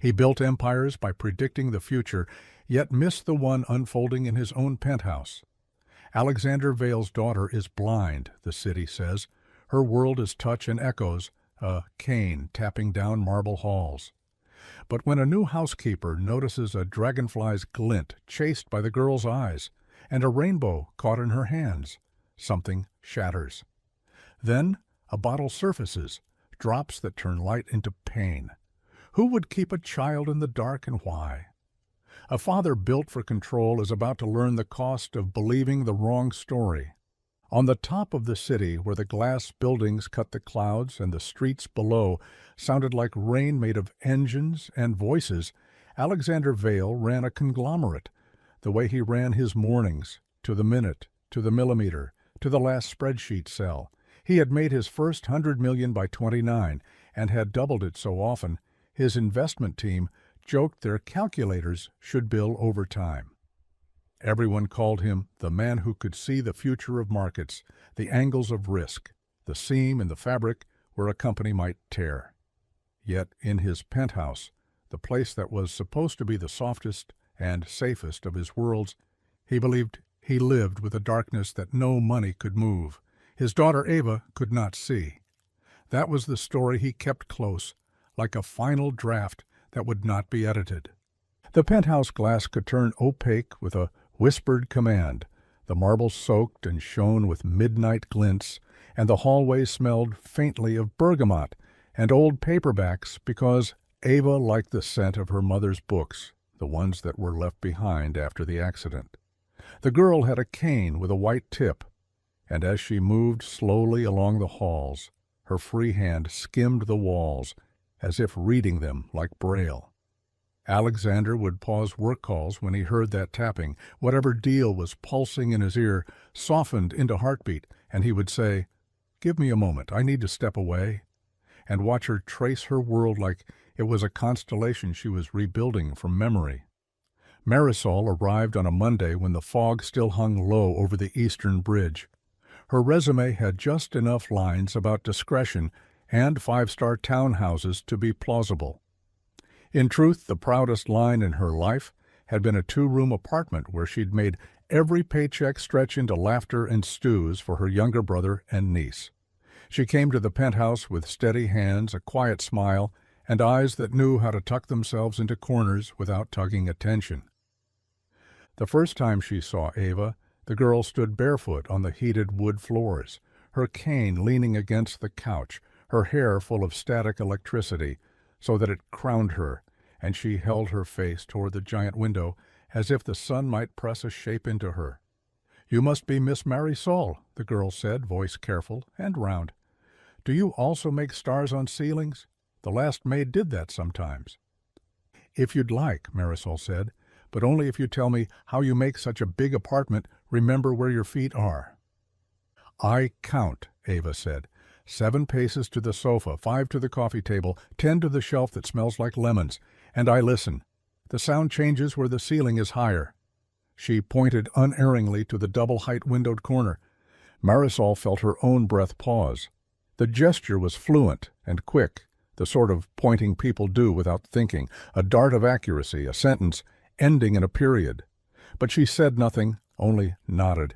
He built empires by predicting the future, yet missed the one unfolding in his own penthouse. Alexander Vale's daughter is blind, the city says. Her world is touch and echoes, a cane tapping down marble halls. But when a new housekeeper notices a dragonfly's glint chased by the girl's eyes, and a rainbow caught in her hands, something shatters. Then a bottle surfaces, drops that turn light into pain. Who would keep a child in the dark, and why? A father built for control is about to learn the cost of believing the wrong story. On the top of the city, where the glass buildings cut the clouds and the streets below sounded like rain made of engines and voices, Alexander Vale ran a conglomerate, the way he ran his mornings, to the minute, to the millimeter, to the last spreadsheet cell. He had made his first $100 million by 29 and had doubled it so often, his investment team joked their calculators should bill overtime. Everyone called him the man who could see the future of markets, the angles of risk, the seam in the fabric where a company might tear. Yet in his penthouse, the place that was supposed to be the softest and safest of his worlds, he believed he lived with a darkness that no money could move. His daughter Ava could not see. That was the story he kept close, like a final draft that would not be edited. The penthouse glass could turn opaque with a whispered command. The marble soaked and shone with midnight glints, and the hallway smelled faintly of bergamot and old paperbacks because Ava liked the scent of her mother's books, the ones that were left behind after the accident. The girl had a cane with a white tip, and as she moved slowly along the halls, her free hand skimmed the walls, as if reading them like Braille. Alexander would pause work calls when he heard that tapping. Whatever deal was pulsing in his ear softened into heartbeat, and he would say, "Give me a moment, I need to step away," and watch her trace her world like it was a constellation she was rebuilding from memory. Marisol arrived on a Monday when the fog still hung low over the eastern bridge. Her resume had just enough lines about discretion and five-star townhouses to be plausible. In truth, the proudest line in her life had been a two-room apartment where she'd made every paycheck stretch into laughter and stews for her younger brother and niece. She came to the penthouse with steady hands, a quiet smile, and eyes that knew how to tuck themselves into corners without tugging attention. The first time she saw Ava, the girl stood barefoot on the heated wood floors, her cane leaning against the couch, her hair full of static electricity, so that it crowned her, and she held her face toward the giant window as if the sun might press a shape into her. "You must be Miss Marisol," the girl said, voice careful and round. "Do you also make stars on ceilings? The last maid did that sometimes." "If you'd like," Marisol said, "but only if you tell me how you make such a big apartment remember where your feet are." "I count," Ava said. 7 paces to the sofa, 5 to the coffee table, 10 to the shelf that smells like lemons, and I listen. The sound changes where the ceiling is higher." She pointed unerringly to the double-height windowed corner. Marisol felt her own breath pause. The gesture was fluent and quick, the sort of pointing people do without thinking, a dart of accuracy, a sentence ending in a period. But she said nothing, only nodded,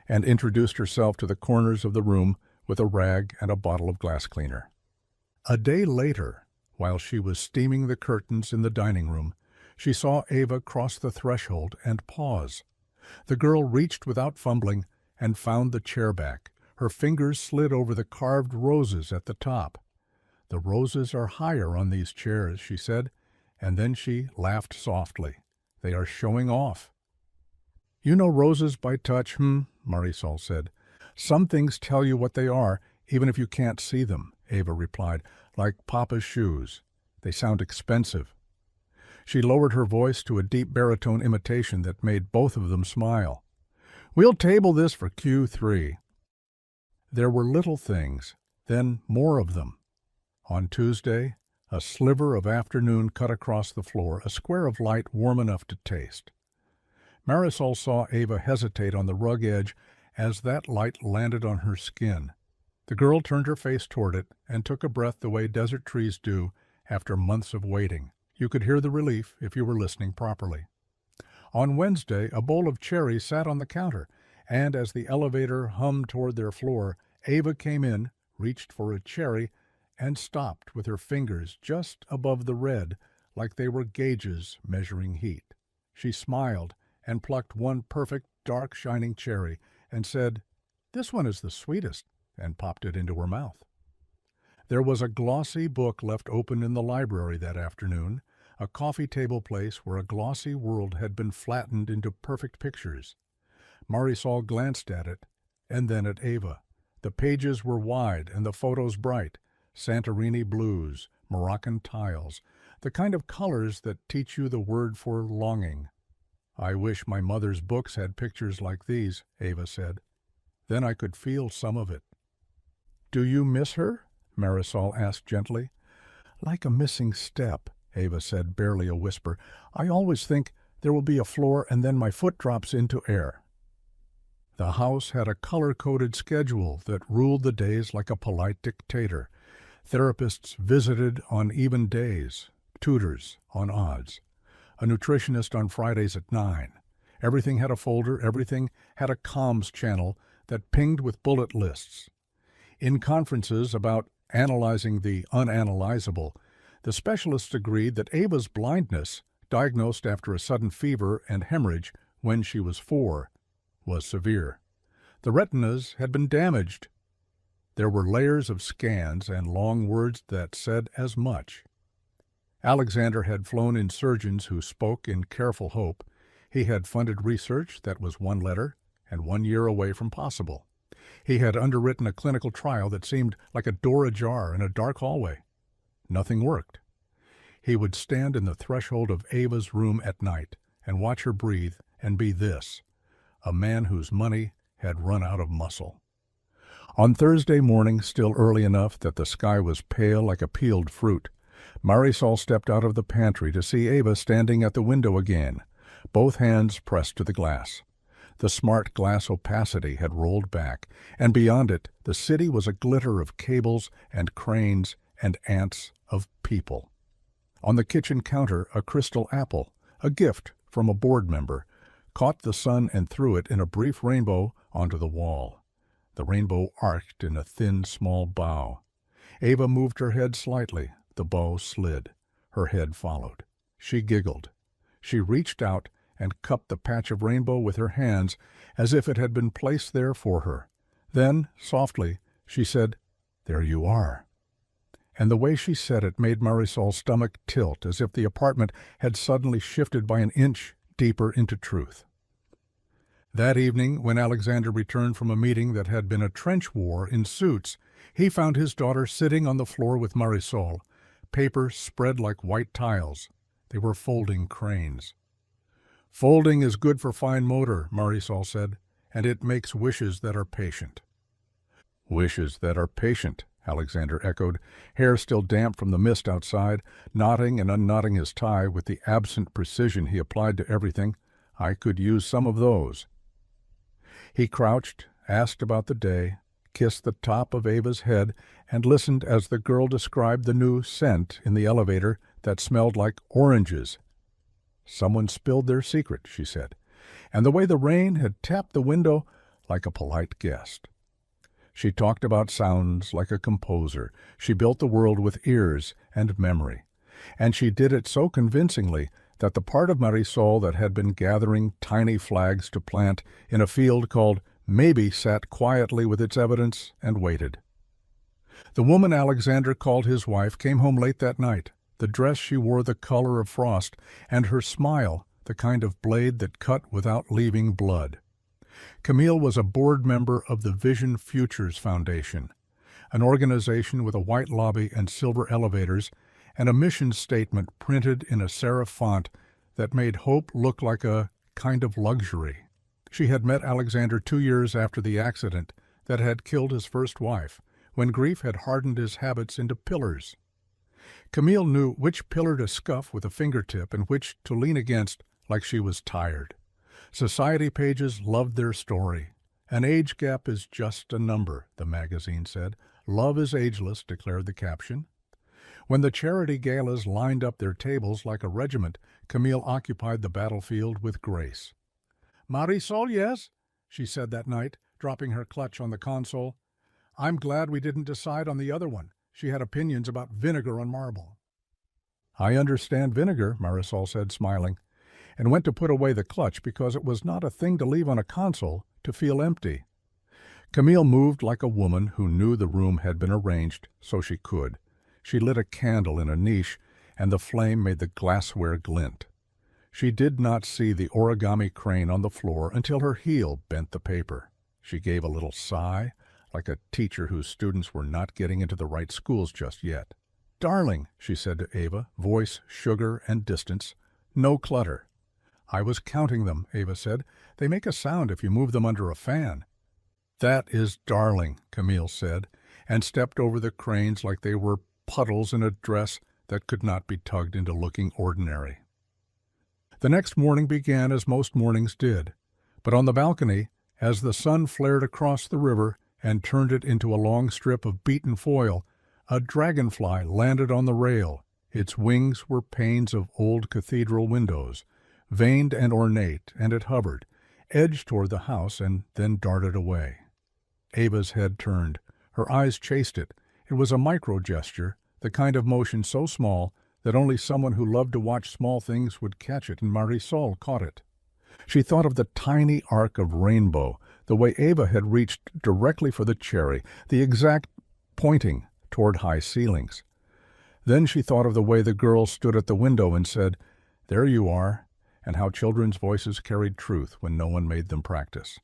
and introduced herself to the corners of the room with a rag and a bottle of glass cleaner. A day later, while she was steaming the curtains in the dining room, she saw Ava cross the threshold and pause. The girl reached without fumbling and found the chair back. Her fingers slid over the carved roses at the top. "The roses are higher on these chairs," she said, and then she laughed softly. "They are showing off." "You know roses by touch, Marisol said. "Some things tell you what they are, even if you can't see them," Ava replied, "like Papa's shoes. They sound expensive." She lowered her voice to a deep baritone imitation that made both of them smile. "We'll table this for Q3. There were little things, then more of them. On Tuesday, a sliver of afternoon cut across the floor, a square of light warm enough to taste. Marisol saw Ava hesitate on the rug edge as that light landed on her skin. The girl turned her face toward it and took a breath the way desert trees do after months of waiting. You could hear the relief if you were listening properly. On Wednesday, a bowl of cherries sat on the counter, and as the elevator hummed toward their floor, Ava came in, reached for a cherry, and stopped with her fingers just above the red, like they were gauges measuring heat. She smiled and plucked one perfect, dark, shining cherry and said, "This one is the sweetest," and popped it into her mouth. There was a glossy book left open in the library that afternoon, a coffee table place where a glossy world had been flattened into perfect pictures. Marisol glanced at it, and then at Ava. The pages were wide and the photos bright, Santorini blues, Moroccan tiles, the kind of colors that teach you the word for longing. "I wish my mother's books had pictures like these," Ava said. "Then I could feel some of it." "Do you miss her?" Marisol asked gently. "Like a missing step," Ava said, barely a whisper. "I always think there will be a floor and then my foot drops into air." The house had a color-coded schedule that ruled the days like a polite dictator. Therapists visited on even days, tutors on odds, a nutritionist on Fridays at 9. Everything had a folder, everything had a comms channel that pinged with bullet lists. In conferences about analyzing the unanalyzable, the specialists agreed that Ava's blindness, diagnosed after a sudden fever and hemorrhage when she was 4, was severe. The retinas had been damaged. There were layers of scans and long words that said as much. Alexander had flown in surgeons who spoke in careful hope. He had funded research that was one letter and 1 year away from possible. He had underwritten a clinical trial that seemed like a door ajar in a dark hallway. Nothing worked. He would stand in the threshold of Ava's room at night and watch her breathe and be this, a man whose money had run out of muscle. On Thursday morning, still early enough that the sky was pale like a peeled fruit, Marisol stepped out of the pantry to see Ava standing at the window again, both hands pressed to the glass. The smart glass opacity had rolled back, and beyond it the city was a glitter of cables and cranes and ants of people. On the kitchen counter a crystal apple, a gift from a board member, caught the sun and threw it in a brief rainbow onto the wall. The rainbow arced in a thin, small bow. Ava moved her head slightly. The bow slid. Her head followed. She giggled. She reached out and cupped the patch of rainbow with her hands as if it had been placed there for her. Then, softly, she said, "There you are." And the way she said it made Marisol's stomach tilt as if the apartment had suddenly shifted by an inch deeper into truth. That evening, when Alexander returned from a meeting that had been a trench war in suits, he found his daughter sitting on the floor with Marisol, paper spread like white tiles. They were folding cranes. "Folding is good for fine motor," Marisol said, "and it makes wishes that are patient." "Wishes that are patient," Alexander echoed, hair still damp from the mist outside, knotting and unknotting his tie with the absent precision he applied to everything. "I could use some of those." He crouched, asked about the day, kissed the top of Ava's head, and listened as the girl described the new scent in the elevator that smelled like oranges. "Someone spilled their secret," she said, and the way the rain had tapped the window like a polite guest. She talked about sounds like a composer. She built the world with ears and memory. And she did it so convincingly that the part of Marisol that had been gathering tiny flags to plant in a field called Maybe sat quietly with its evidence and waited. The woman Alexander called his wife came home late that night, the dress she wore the color of frost, and her smile the kind of blade that cut without leaving blood. Camille was a board member of the Vision Futures Foundation, an organization with a white lobby and silver elevators, and a mission statement printed in a serif font that made hope look like a kind of luxury. She had met Alexander 2 years after the accident that had killed his first wife, when grief had hardened his habits into pillars. Camille knew which pillar to scuff with a fingertip and which to lean against like she was tired. Society pages loved their story. "An age gap is just a number," the magazine said. "Love is ageless," declared the caption. When the charity galas lined up their tables like a regiment, Camille occupied the battlefield with grace. "Marisol, yes?" she said that night, dropping her clutch on the console. "I'm glad we didn't decide on the other one. She had opinions about vinegar on marble." "I understand vinegar," Marisol said, smiling, and went to put away the clutch because it was not a thing to leave on a console to feel empty. Camille moved like a woman who knew the room had been arranged so she could. She lit a candle in a niche, and the flame made the glassware glint. She did not see the origami crane on the floor until her heel bent the paper. She gave a little sigh, like a teacher whose students were not getting into the right schools just yet. "Darling," she said to Ava, voice, sugar, and distance, "no clutter." "I was counting them," Ava said. "They make a sound if you move them under a fan." "That is darling," Camille said, and stepped over the cranes like they were puddles in a dress that could not be tugged into looking ordinary. The next morning began as most mornings did, but on the balcony, as the sun flared across the river and turned it into a long strip of beaten foil, a dragonfly landed on the rail. Its wings were panes of old cathedral windows, veined and ornate, and it hovered, edged toward the house, and then darted away. Ava's head turned. Her eyes chased it. It was a micro-gesture, the kind of motion so small that only someone who loved to watch small things would catch it, and Marisol caught it. She thought of the tiny arc of rainbow, the way Ava had reached directly for the cherry, the exact pointing toward high ceilings. Then she thought of the way the girl stood at the window and said, "There you are," and how children's voices carried truth when no one made them practice.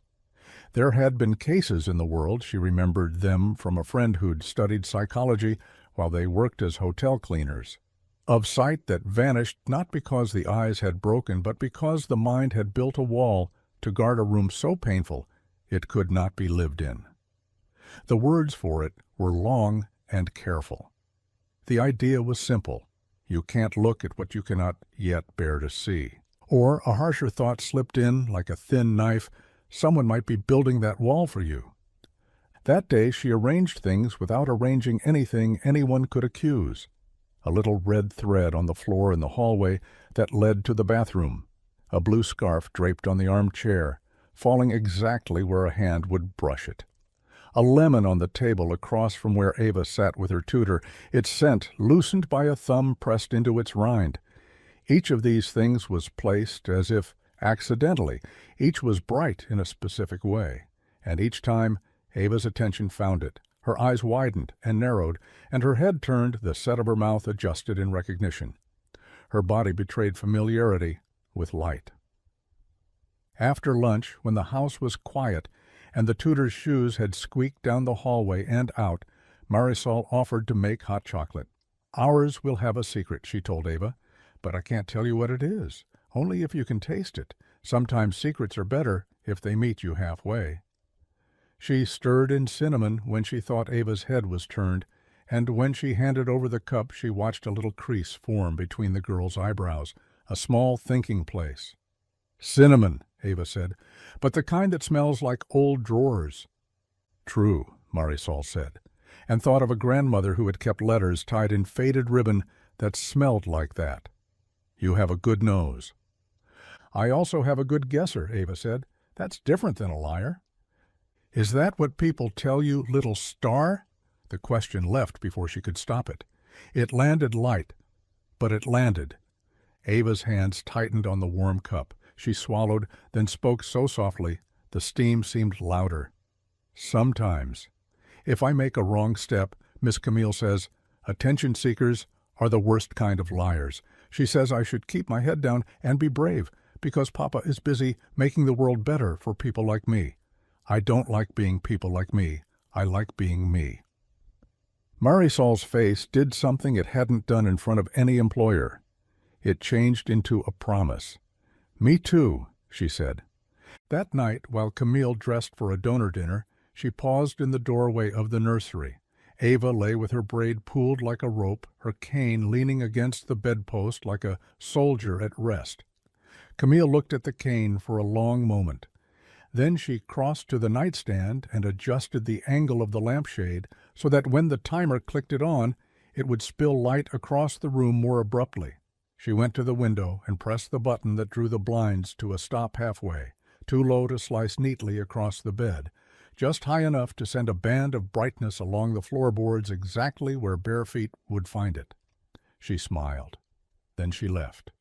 There had been cases in the world, she remembered them from a friend who'd studied psychology while they worked as hotel cleaners, of sight that vanished not because the eyes had broken, but because the mind had built a wall to guard a room so painful it could not be lived in. The words for it were long and careful. The idea was simple. You can't look at what you cannot yet bear to see. Or a harsher thought slipped in like a thin knife. Someone might be building that wall for you. That day she arranged things without arranging anything anyone could accuse. A little red thread on the floor in the hallway that led to the bathroom. A blue scarf draped on the armchair, falling exactly where a hand would brush it. A lemon on the table across from where Ava sat with her tutor, its scent loosened by a thumb pressed into its rind. Each of these things was placed as if accidentally. Each was bright in a specific way, and each time Ava's attention found it. Her eyes widened and narrowed, and her head turned, the set of her mouth adjusted in recognition. Her body betrayed familiarity with light. After lunch, when the house was quiet and the tutor's shoes had squeaked down the hallway and out, Marisol offered to make hot chocolate. "Ours will have a secret," she told Ava, "but I can't tell you what it is. Only if you can taste it. Sometimes secrets are better if they meet you halfway." She stirred in cinnamon when she thought Ava's head was turned, and when she handed over the cup she watched a little crease form between the girl's eyebrows, a small thinking place. "Cinnamon," Ava said, "but the kind that smells like old drawers." "True," Marisol said, and thought of a grandmother who had kept letters tied in faded ribbon that smelled like that. "You have a good nose." "I also have a good guesser," Ava said. "That's different than a liar." "Is that what people tell you, little star?" The question left before she could stop it. It landed light, but it landed. Ava's hands tightened on the warm cup. She swallowed, then spoke so softly the steam seemed louder. "Sometimes. If I make a wrong step, Miss Camille says, attention seekers are the worst kind of liars. She says I should keep my head down and be brave, because Papa is busy making the world better for people like me. I don't like being people like me. I like being me." Marisol's face did something it hadn't done in front of any employer. It changed into a promise. "Me too," she said. That night, while Camille dressed for a donor dinner, she paused in the doorway of the nursery. Ava lay with her braid pulled like a rope, her cane leaning against the bedpost like a soldier at rest. Camille looked at the cane for a long moment. Then she crossed to the nightstand and adjusted the angle of the lampshade so that when the timer clicked it it would spill light across the room more abruptly. She went to the window and pressed the button that drew the blinds to a stop halfway, too low to slice neatly across the bed, just high enough to send a band of brightness along the floorboards exactly where bare feet would find it. She smiled. Then she left.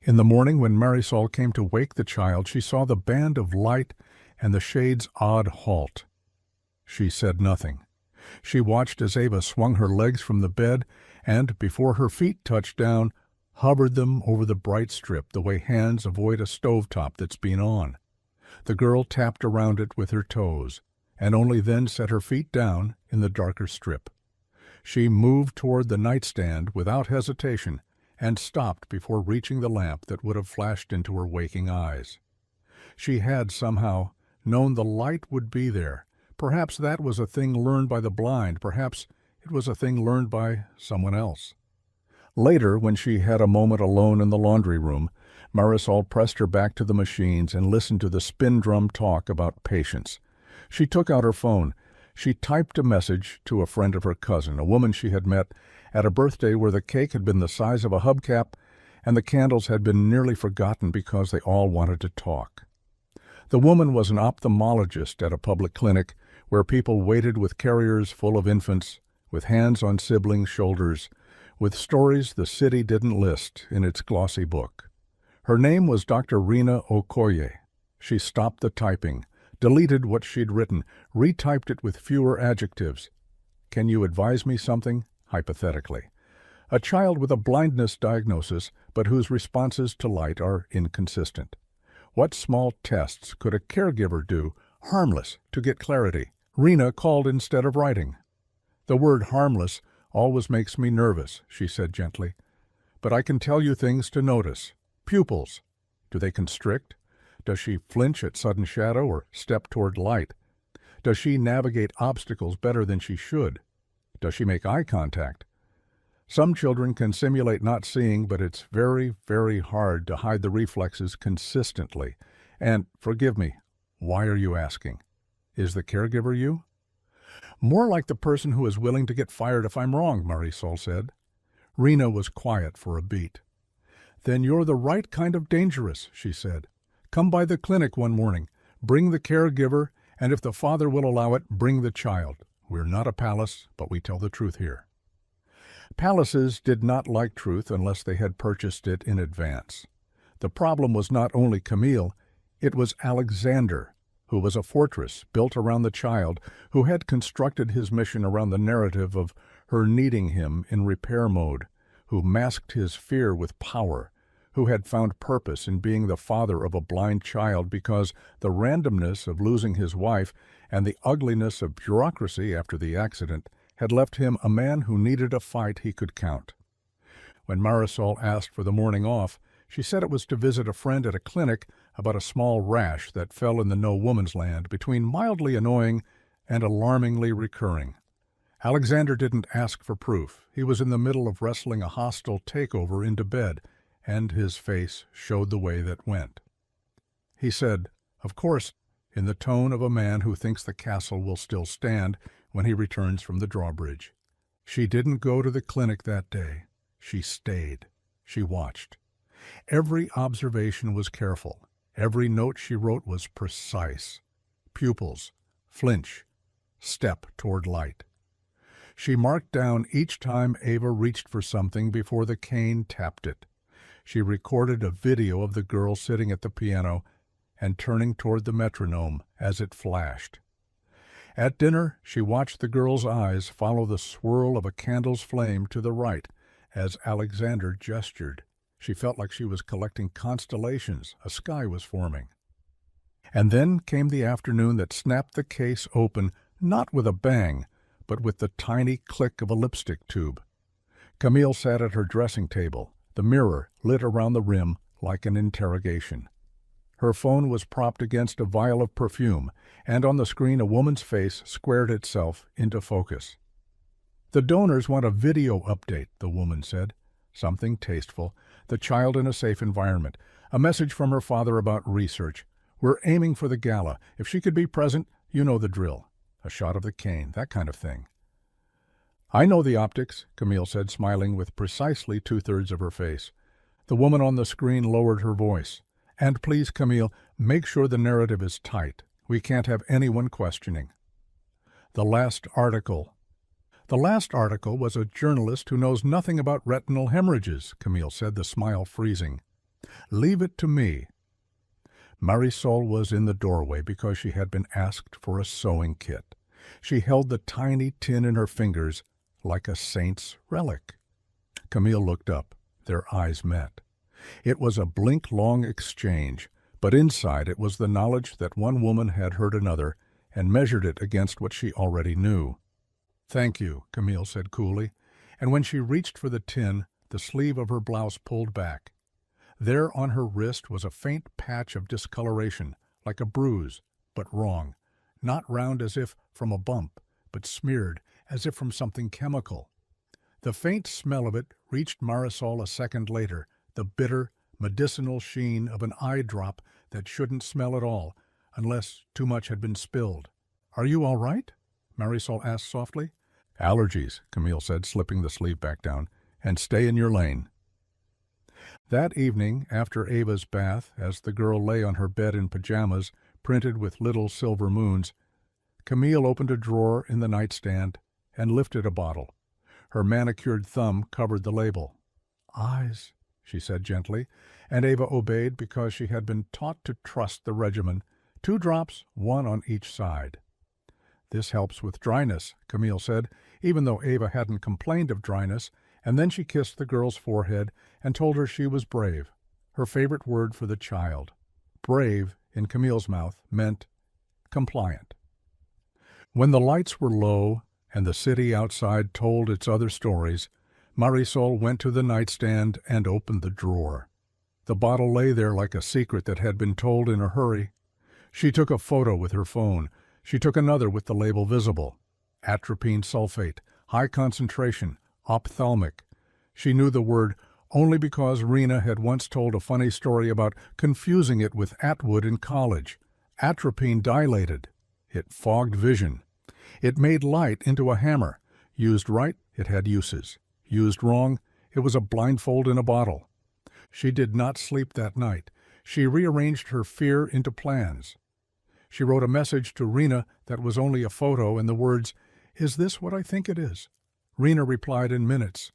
In the morning, when Marisol came to wake the child, she saw the band of light and the shade's odd halt. She said nothing. She watched as Ava swung her legs from the bed and, before her feet touched down, hovered them over the bright strip the way hands avoid a stovetop that's been on. The girl tapped around it with her toes, and only then set her feet down in the darker strip. She moved toward the nightstand without hesitation and stopped before reaching the lamp that would have flashed into her waking eyes. She had, somehow, known the light would be there. Perhaps that was a thing learned by the blind. Perhaps it was a thing learned by someone else. Later, when she had a moment alone in the laundry room, Marisol pressed her back to the machines and listened to the spin drum talk about patience. She took out her phone. She typed a message to a friend of her cousin, a woman she had met at a birthday where the cake had been the size of a hubcap and the candles had been nearly forgotten because they all wanted to talk. The woman was an ophthalmologist at a public clinic where people waited with carriers full of infants, with hands on siblings' shoulders, with stories the city didn't list in its glossy book. Her name was Dr. Rena Okoye. She stopped the typing, deleted what she'd written, retyped it with fewer adjectives. "Can you advise me something?" hypothetically. A child with a blindness diagnosis, but whose responses to light are inconsistent. What small tests could a caregiver do, harmless, to get clarity? Rena called instead of writing. "The word harmless always makes me nervous," she said gently. "But I can tell you things to notice. Pupils. Do they constrict? Does she flinch at sudden shadow or step toward light? Does she navigate obstacles better than she should? Does she make eye contact? Some children can simulate not seeing, but it's very, very hard to hide the reflexes consistently. And, forgive me, why are you asking? Is the caregiver you?" "More like the person who is willing to get fired if I'm wrong," Marisol said. Rena was quiet for a beat. "Then you're the right kind of dangerous," she said. "Come by the clinic one morning. Bring the caregiver, and if the father will allow it, bring the child. We're not a palace, but we tell the truth here." Palaces did not like truth unless they had purchased it in advance. The problem was not only Camille, it was Alexander, who was a fortress built around the child, who had constructed his mission around the narrative of her needing him in repair mode, who masked his fear with power, who had found purpose in being the father of a blind child because the randomness of losing his wife and the ugliness of bureaucracy after the accident had left him a man who needed a fight he could count. When Marisol asked for the morning off, she said it was to visit a friend at a clinic about a small rash that fell in the no-woman's land between mildly annoying and alarmingly recurring. Alexander didn't ask for proof. He was in the middle of wrestling a hostile takeover into bed, and his face showed the way that went. He said, of course, in the tone of a man who thinks the castle will still stand when he returns from the drawbridge. She didn't go to the clinic that day. She stayed. She watched. Every observation was careful. Every note she wrote was precise. Pupils, flinch, step toward light. She marked down each time Ava reached for something before the cane tapped it. She recorded a video of the girl sitting at the piano and turning toward the metronome as it flashed. At dinner, she watched the girl's eyes follow the swirl of a candle's flame to the right as Alexander gestured. She felt like she was collecting constellations. A sky was forming. And then came the afternoon that snapped the case open, not with a bang, but with the tiny click of a lipstick tube. Camille sat at her dressing table, the mirror lit around the rim like an interrogation. Her phone was propped against a vial of perfume, and on the screen a woman's face squared itself into focus. "The donors want a video update," the woman said. Something tasteful. The child in a safe environment. A message from her father about research. "We're aiming for the gala. If she could be present, you know the drill. A shot of the cane, that kind of thing." I know the optics, Camille said, smiling with precisely two-thirds of her face. The woman on the screen lowered her voice. And please, Camille, make sure the narrative is tight. We can't have anyone questioning. The last article. The last article was a journalist who knows nothing about retinal hemorrhages, Camille said, the smile freezing. Leave it to me. Marisol was in the doorway because she had been asked for a sewing kit. She held the tiny tin in her fingers like a saint's relic. Camille looked up. Their eyes met. It was a blink-long exchange, but inside it was the knowledge that one woman had hurt another and measured it against what she already knew. Thank you, Camille said coolly, and when she reached for the tin, the sleeve of her blouse pulled back. There on her wrist was a faint patch of discoloration, like a bruise, but wrong, not round as if from a bump, but smeared as if from something chemical. The faint smell of it reached Marisol a second later, the bitter, medicinal sheen of an eye drop that shouldn't smell at all, unless too much had been spilled. Are you all right? Marisol asked softly. Allergies, Camille said, slipping the sleeve back down, and stay in your lane. That evening, after Ava's bath, as the girl lay on her bed in pajamas, printed with little silver moons, Camille opened a drawer in the nightstand and lifted a bottle. Her manicured thumb covered the label. Eyes, she said gently, and Ava obeyed because she had been taught to trust the regimen, 2 drops, 1 on each side. This helps with dryness, Camille said, even though Ava hadn't complained of dryness, and then she kissed the girl's forehead and told her she was brave, her favorite word for the child. Brave, in Camille's mouth, meant compliant. When the lights were low and the city outside told its other stories, Marisol went to the nightstand and opened the drawer. The bottle lay there like a secret that had been told in a hurry. She took a photo with her phone. She took another with the label visible. Atropine sulfate, high concentration, ophthalmic. She knew the word only because Rena had once told a funny story about confusing it with Atwood in college. Atropine dilated. It fogged vision. It made light into a hammer. Used right, it had uses. Used wrong, it was a blindfold in a bottle. She did not sleep that night. She rearranged her fear into plans. She wrote a message to Rena that was only a photo and the words, "Is this what I think it is?" Rena replied in minutes.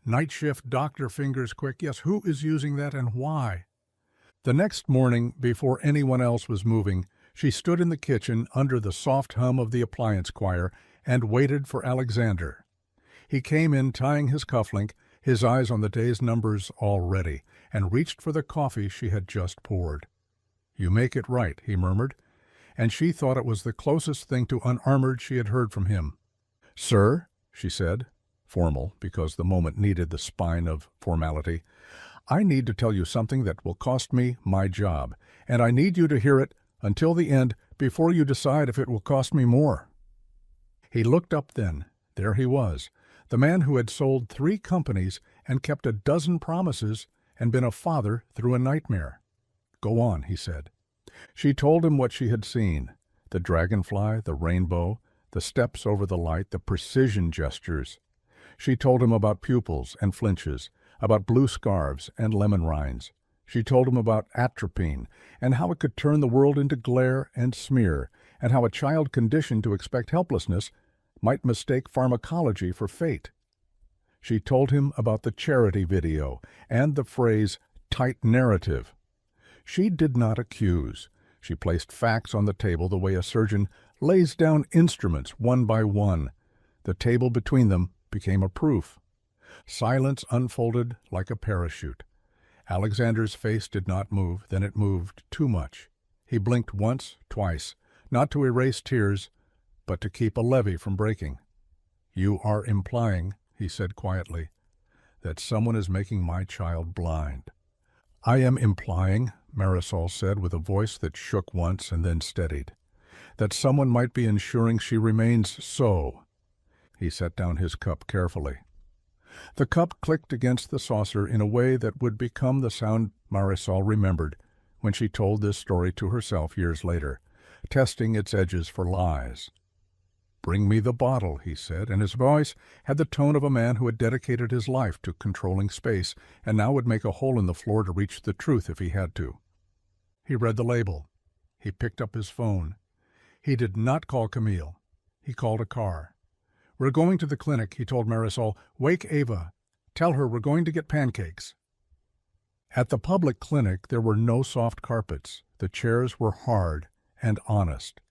Night shift doctor fingers quick. Yes, who is using that and why? The next morning, before anyone else was moving, she stood in the kitchen under the soft hum of the appliance choir and waited for Alexander. He came in tying his cufflink, his eyes on the day's numbers already, and reached for the coffee she had just poured. "You make it right," he murmured, and she thought it was the closest thing to unarmored she had heard from him. "Sir," she said, formal because the moment needed the spine of formality, "I need to tell you something that will cost me my job, and I need you to hear it until the end before you decide if it will cost me more." He looked up then. There he was, the man who had sold 3 companies and kept a dozen promises and been a father through a nightmare. "Go on," he said. She told him what she had seen, the dragonfly, the rainbow, the steps over the light, the precision gestures. She told him about pupils and flinches, about blue scarves and lemon rinds. She told him about atropine and how it could turn the world into glare and smear, and how a child conditioned to expect helplessness might mistake pharmacology for fate. She told him about the charity video and the phrase tight narrative. She did not accuse. She placed facts on the table the way a surgeon lays down instruments one by one. The table between them became a proof. Silence unfolded like a parachute. Alexander's face did not move, then it moved too much. He blinked once, twice, not to erase tears, but to keep a levee from breaking. "You are implying," he said quietly, "that someone is making my child blind." "I am implying," Marisol said with a voice that shook once and then steadied, "that someone might be ensuring she remains so." He set down his cup carefully. The cup clicked against the saucer in a way that would become the sound Marisol remembered when she told this story to herself years later, testing its edges for lies. "Bring me the bottle," he said, and his voice had the tone of a man who had dedicated his life to controlling space and now would make a hole in the floor to reach the truth if he had to. He read the label. He picked up his phone. He did not call Camille. He called a car. "We're going to the clinic," he told Marisol. "Wake Ava. Tell her we're going to get pancakes." At the public clinic there were no soft carpets. The chairs were hard and honest.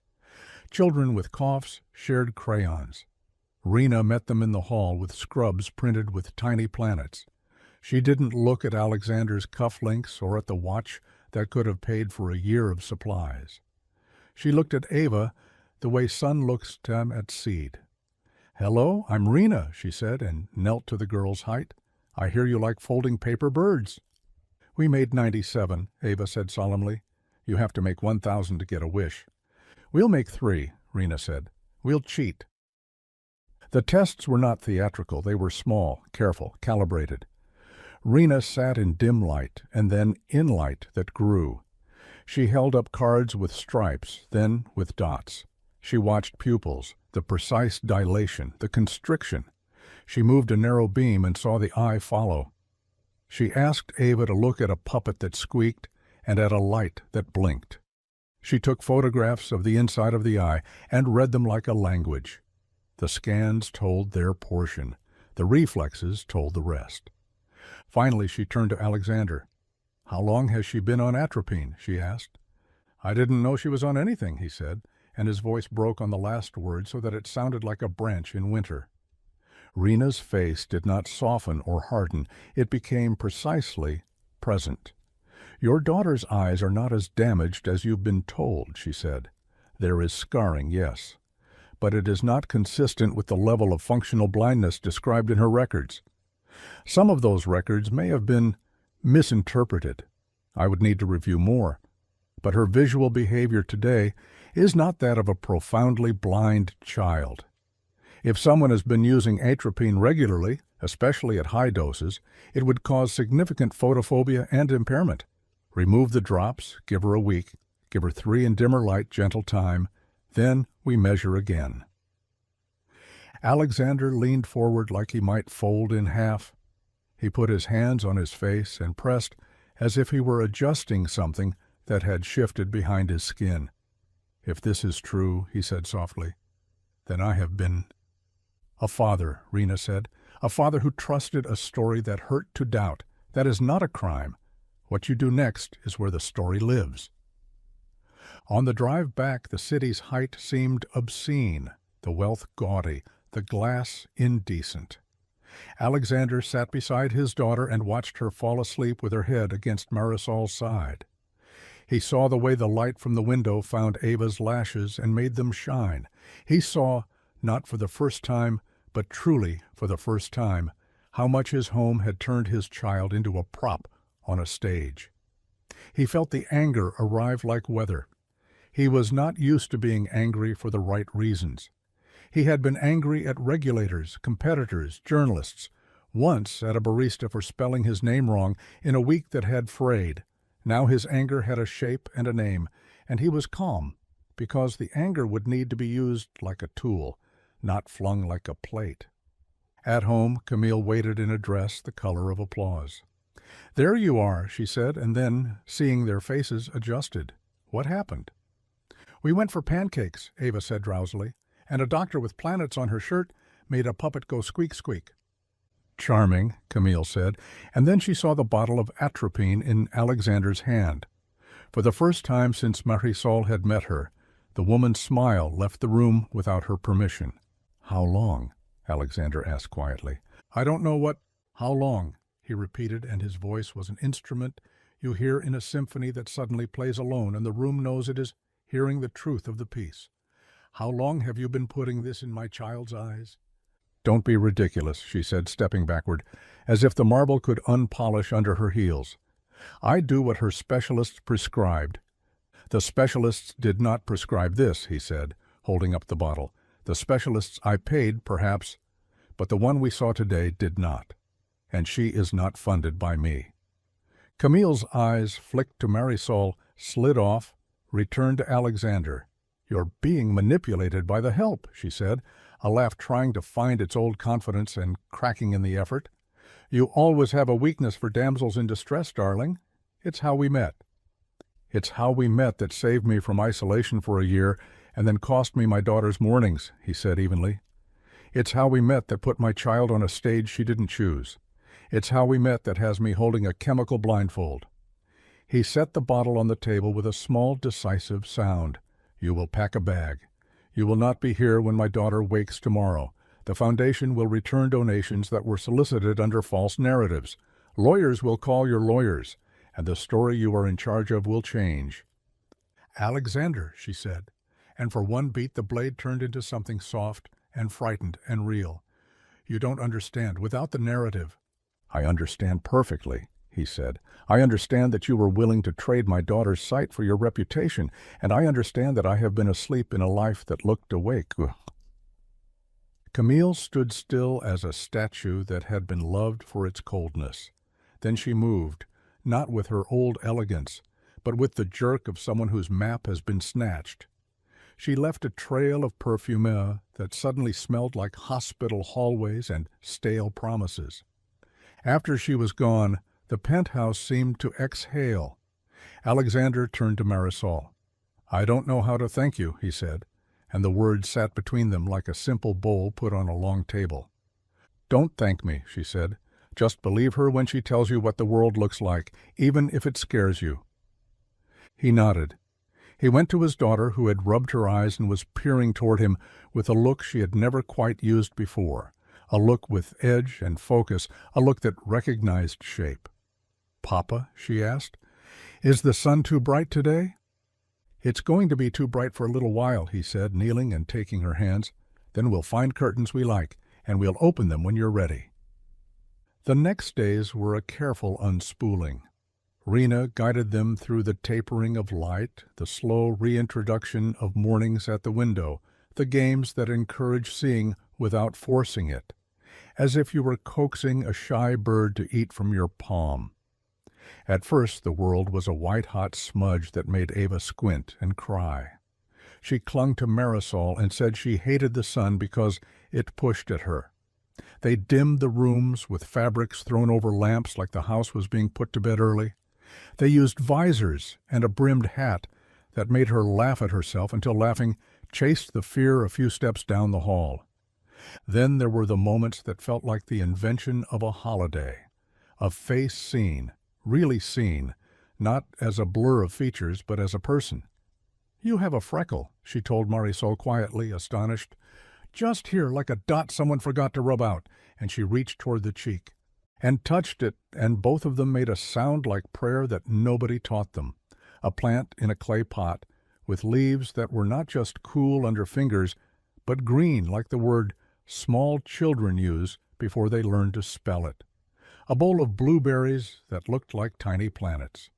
Children with coughs shared crayons. Rena met them in the hall with scrubs printed with tiny planets. She didn't look at Alexander's cufflinks or at the watch that could have paid for a year of supplies. She looked at Ava the way sun looks at seed. "Hello, I'm Rena," she said, and knelt to the girl's height. "I hear you like folding paper birds." "We made 97, Ava said solemnly. "You have to make 1,000 to get a wish." "We'll make 3, Rena said. "We'll cheat." The tests were not theatrical. They were small, careful, calibrated. Rena sat in dim light, and then in light that grew. She held up cards with stripes, then with dots. She watched pupils, the precise dilation, the constriction. She moved a narrow beam and saw the eye follow. She asked Ava to look at a puppet that squeaked and at a light that blinked. She took photographs of the inside of the eye and read them like a language. The scans told their portion. The reflexes told the rest. Finally, she turned to Alexander. "How long has she been on atropine?" she asked. "I didn't know she was on anything," he said, and his voice broke on the last word so that it sounded like a branch in winter. Rena's face did not soften or harden. It became precisely present. "Your daughter's eyes are not as damaged as you've been told," she said. "There is scarring, yes, but it is not consistent with the level of functional blindness described in her records. Some of those records may have been misinterpreted. I would need to review more. But her visual behavior today is not that of a profoundly blind child. If someone has been using atropine regularly, especially at high doses, it would cause significant photophobia and impairment. Remove the drops, give her a week, give her 3 in dimmer light, gentle time, then we measure again." Alexander leaned forward like he might fold in half. He put his hands on his face and pressed as if he were adjusting something that had shifted behind his skin. "If this is true," he said softly, "then I have been—" "A father," Rena said. "A father who trusted a story that hurt to doubt. That is not a crime. What you do next is where the story lives." On the drive back, the city's height seemed obscene, the wealth gaudy, the glass indecent. Alexander sat beside his daughter and watched her fall asleep with her head against Marisol's side. He saw the way the light from the window found Ava's lashes and made them shine. He saw, not for the first time, but truly for the first time, how much his home had turned his child into a prop on a stage. He felt the anger arrive like weather. He was not used to being angry for the right reasons. He had been angry at regulators, competitors, journalists, once at a barista for spelling his name wrong in a week that had frayed. Now his anger had a shape and a name, and he was calm, because the anger would need to be used like a tool, not flung like a plate. At home, Camille waited in a dress the color of applause. "There you are," she said, and then, seeing their faces, adjusted. "What happened?" "We went for pancakes," Ava said drowsily, "and a doctor with planets on her shirt made a puppet go squeak-squeak." "Charming," Camille said, and then she saw the bottle of atropine in Alexander's hand. For the first time since Marisol had met her, the woman's smile left the room without her permission. "How long?" Alexander asked quietly. "I don't know what—" "How long?" he repeated, and his voice was an instrument you hear in a symphony that suddenly plays alone, and the room knows it is hearing the truth of the piece. "How long have you been putting this in my child's eyes?" "Don't be ridiculous," she said, stepping backward, as if the marble could unpolish under her heels. "I do what her specialists prescribed." "The specialists did not prescribe this," he said, holding up the bottle. "The specialists I paid, perhaps, but the one we saw today did not. And she is not funded by me." Camille's eyes flicked to Marisol, slid off, returned to Alexander. "You're being manipulated by the help," she said, a laugh trying to find its old confidence and cracking in the effort. "You always have a weakness for damsels in distress, darling. It's how we met." "It's how we met that saved me from isolation for a year and then cost me my daughter's mornings," he said evenly. "It's how we met that put my child on a stage she didn't choose. It's how we met that has me holding a chemical blindfold." He set the bottle on the table with a small, decisive sound. "You will pack a bag. You will not be here when my daughter wakes tomorrow. The foundation will return donations that were solicited under false narratives. Lawyers will call your lawyers, and the story you are in charge of will change." "Alexander," she said, and for one beat the blade turned into something soft and frightened and real. "You don't understand. Without the narrative—" "I understand perfectly," he said. "I understand that you were willing to trade my daughter's sight for your reputation, and I understand that I have been asleep in a life that looked awake." Camille stood still as a statue that had been loved for its coldness. Then she moved, not with her old elegance, but with the jerk of someone whose map has been snatched. She left a trail of perfume that suddenly smelled like hospital hallways and stale promises. After she was gone, the penthouse seemed to exhale. Alexander turned to Marisol. "I don't know how to thank you," he said, and the words sat between them like a simple bowl put on a long table. "Don't thank me," she said. "Just believe her when she tells you what the world looks like, even if it scares you." He nodded. He went to his daughter, who had rubbed her eyes and was peering toward him with a look she had never quite used before, a look with edge and focus, a look that recognized shape. "Papa," she asked, "is the sun too bright today?" "It's going to be too bright for a little while," he said, kneeling and taking her hands. "Then we'll find curtains we like, and we'll open them when you're ready." The next days were a careful unspooling. Rena guided them through the tapering of light, the slow reintroduction of mornings at the window, the games that encourage seeing without forcing it, as if you were coaxing a shy bird to eat from your palm. At first the world was a white-hot smudge that made Ava squint and cry. She clung to Marisol and said she hated the sun because it pushed at her. They dimmed the rooms with fabrics thrown over lamps like the house was being put to bed early. They used visors and a brimmed hat that made her laugh at herself until laughing chased the fear a few steps down the hall. Then there were the moments that felt like the invention of a holiday. A face seen, really seen, not as a blur of features, but as a person. "You have a freckle," she told Marisol quietly, astonished. "Just here, like a dot someone forgot to rub out," and she reached toward the cheek and touched it, and both of them made a sound like prayer that nobody taught them. A plant in a clay pot, with leaves that were not just cool under fingers, but green like the word small children use before they learn to spell it. A bowl of blueberries that looked like tiny planets.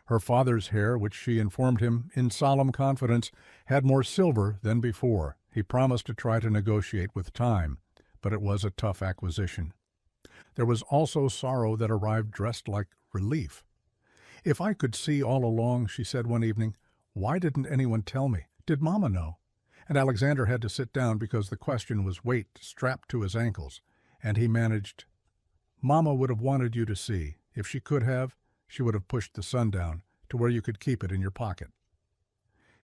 Her father's hair, which she informed him in solemn confidence, had more silver than before. He promised to try to negotiate with time, but it was a tough acquisition. There was also sorrow that arrived dressed like relief. "If I could see all along," she said one evening, "why didn't anyone tell me? Did Mama know?" And Alexander had to sit down because the question was weight strapped to his ankles, and he managed, "Mama would have wanted you to see. If she could have, she would have pushed the sun down to where you could keep it in your pocket."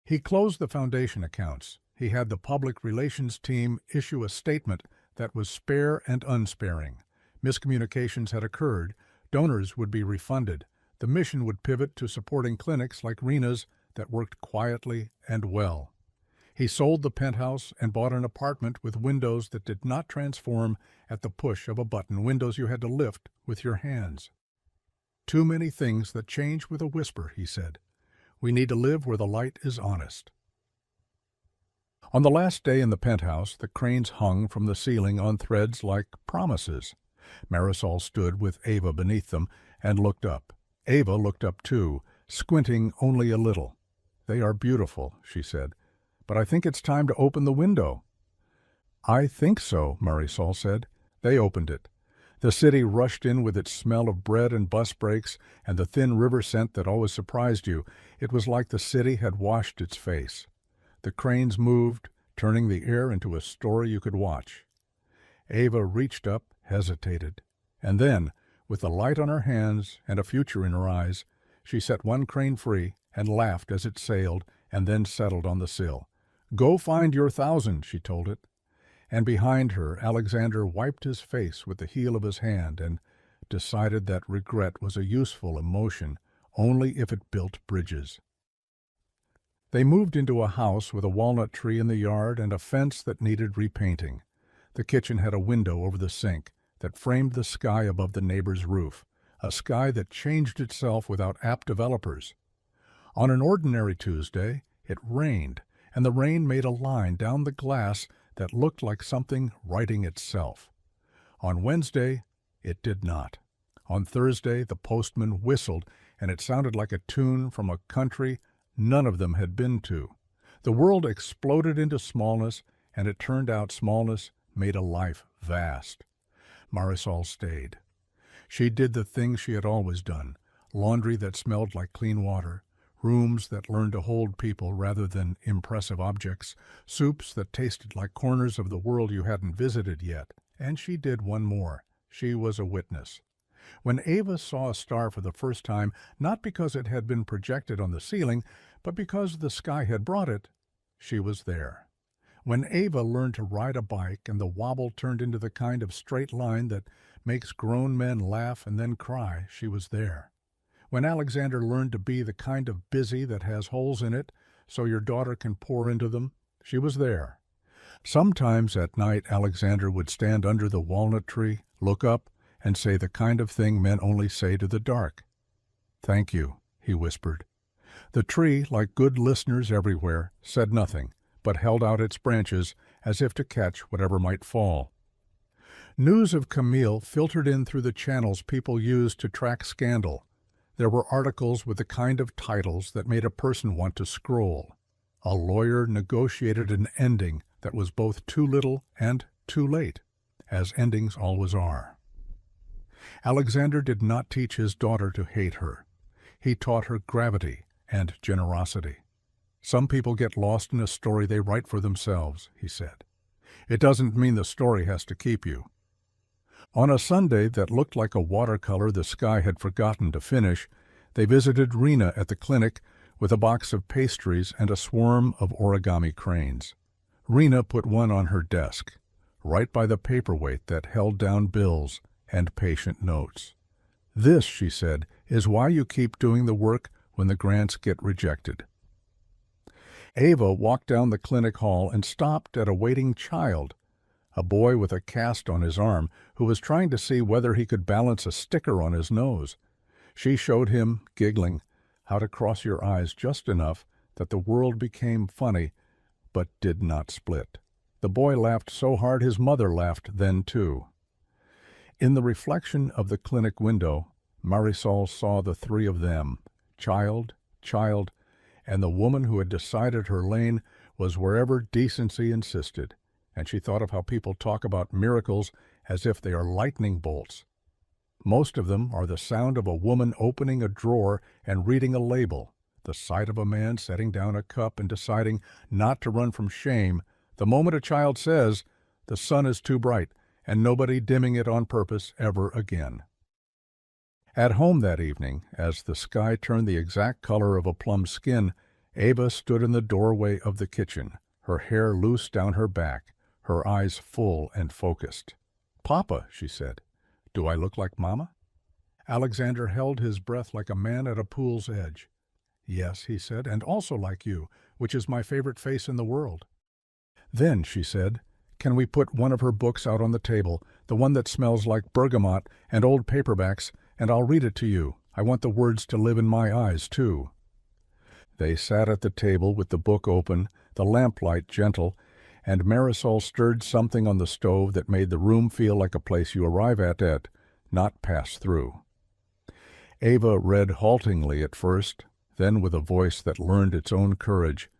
He closed the foundation accounts. He had the public relations team issue a statement that was spare and unsparing. Miscommunications had occurred. Donors would be refunded. The mission would pivot to supporting clinics like Rena's that worked quietly and well. He sold the penthouse and bought an apartment with windows that did not transform at the push of a button, windows you had to lift with your hands. "Too many things that change with a whisper," he said. "We need to live where the light is honest." On the last day in the penthouse, the cranes hung from the ceiling on threads like promises. Marisol stood with Ava beneath them and looked up. Ava looked up too, squinting only a little. "They are beautiful," she said, "but I think it's time to open the window." "I think so," Marisol said. They opened it. The city rushed in with its smell of bread and bus brakes and the thin river scent that always surprised you. It was like the city had washed its face. The cranes moved, turning the air into a story you could watch. Ava reached up, hesitated, and then, with the light on her hands and a future in her eyes, she set one crane free and laughed as it sailed and then settled on the sill. "Go find your 1,000," she told it. And behind her, Alexander wiped his face with the heel of his hand and decided that regret was a useful emotion only if it built bridges. They moved into a house with a walnut tree in the yard and a fence that needed repainting. The kitchen had a window over the sink that framed the sky above the neighbor's roof, a sky that changed itself without app developers. On an ordinary Tuesday, it rained, and the rain made a line down the glass that looked like something writing itself. On Wednesday, it did not. On Thursday, the postman whistled, and it sounded like a tune from a country none of them had been to. The world exploded into smallness, and it turned out smallness made a life vast. Marisol stayed. She did the things she had always done, laundry that smelled like clean water, rooms that learned to hold people rather than impressive objects, soups that tasted like corners of the world you hadn't visited yet. And she did one more. She was a witness. When Ava saw a star for the first time, not because it had been projected on the ceiling, but because the sky had brought it, she was there. When Ava learned to ride a bike and the wobble turned into the kind of straight line that makes grown men laugh and then cry, she was there. When Alexander learned to be the kind of busy that has holes in it so your daughter can pour into them, she was there. Sometimes at night Alexander would stand under the walnut tree, look up, and say the kind of thing men only say to the dark. "Thank you," he whispered. The tree, like good listeners everywhere, said nothing, but held out its branches as if to catch whatever might fall. News of Camille filtered in through the channels people used to track scandal. There were articles with the kind of titles that made a person want to scroll. A lawyer negotiated an ending that was both too little and too late, as endings always are. Alexander did not teach his daughter to hate her. He taught her gravity and generosity. "Some people get lost in a story they write for themselves," he said. "It doesn't mean the story has to keep you." On a Sunday that looked like a watercolor the sky had forgotten to finish, they visited Rena at the clinic with a box of pastries and a swarm of origami cranes. Rena put one on her desk, right by the paperweight that held down bills and patient notes. "This," she said, "is why you keep doing the work when the grants get rejected." Ava walked down the clinic hall and stopped at a waiting child, a boy with a cast on his arm who was trying to see whether he could balance a sticker on his nose. She showed him, giggling, how to cross your eyes just enough that the world became funny but did not split. The boy laughed so hard his mother laughed then too. In the reflection of the clinic window, Marisol saw the three of them, child, and the woman who had decided her lane was wherever decency insisted, and she thought of how people talk about miracles as if they are lightning bolts. Most of them are the sound of a woman opening a drawer and reading a label, the sight of a man setting down a cup and deciding not to run from shame the moment a child says, "The sun is too bright," and nobody dimming it on purpose ever again. At home that evening, as the sky turned the exact color of a plum skin, Ava stood in the doorway of the kitchen, her hair loose down her back, her eyes full and focused. "Papa," she said, "do I look like Mama?" Alexander held his breath like a man at a pool's edge. "Yes," he said, "and also like you, which is my favorite face in the world." "Then," she said, "can we put one of her books out on the table, the one that smells like bergamot and old paperbacks, and I'll read it to you. I want the words to live in my eyes, too." They sat at the table with the book open, the lamplight gentle, and Marisol stirred something on the stove that made the room feel like a place you arrive at, not pass through. Ava read haltingly at first, then with a voice that learned its own courage.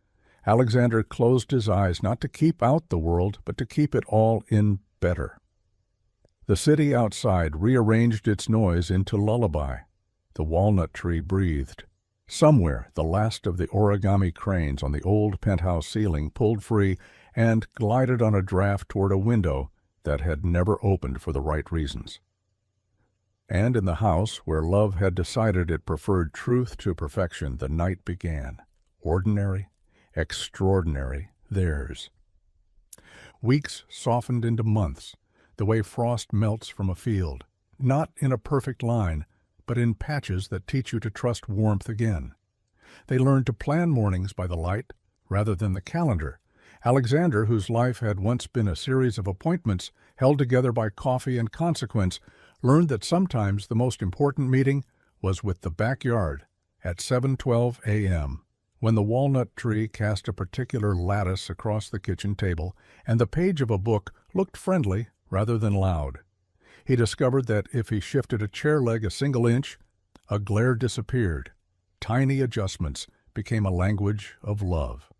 Alexander closed his eyes not to keep out the world, but to keep it all in better. The city outside rearranged its noise into lullaby. The walnut tree breathed. Somewhere, the last of the origami cranes on the old penthouse ceiling pulled free and glided on a draft toward a window that had never opened for the right reasons. And in the house where love had decided it preferred truth to perfection, the night began. Ordinary, extraordinary, theirs. Weeks softened into months, the way frost melts from a field, not in a perfect line, but in patches that teach you to trust warmth again. They learned to plan mornings by the light rather than the calendar. Alexander, whose life had once been a series of appointments held together by coffee and consequence, learned that sometimes the most important meeting was with the backyard at 7:12 a.m., when the walnut tree cast a particular lattice across the kitchen table and the page of a book looked friendly rather than loud. He discovered that if he shifted a chair leg a single inch, a glare disappeared. Tiny adjustments became a language of love.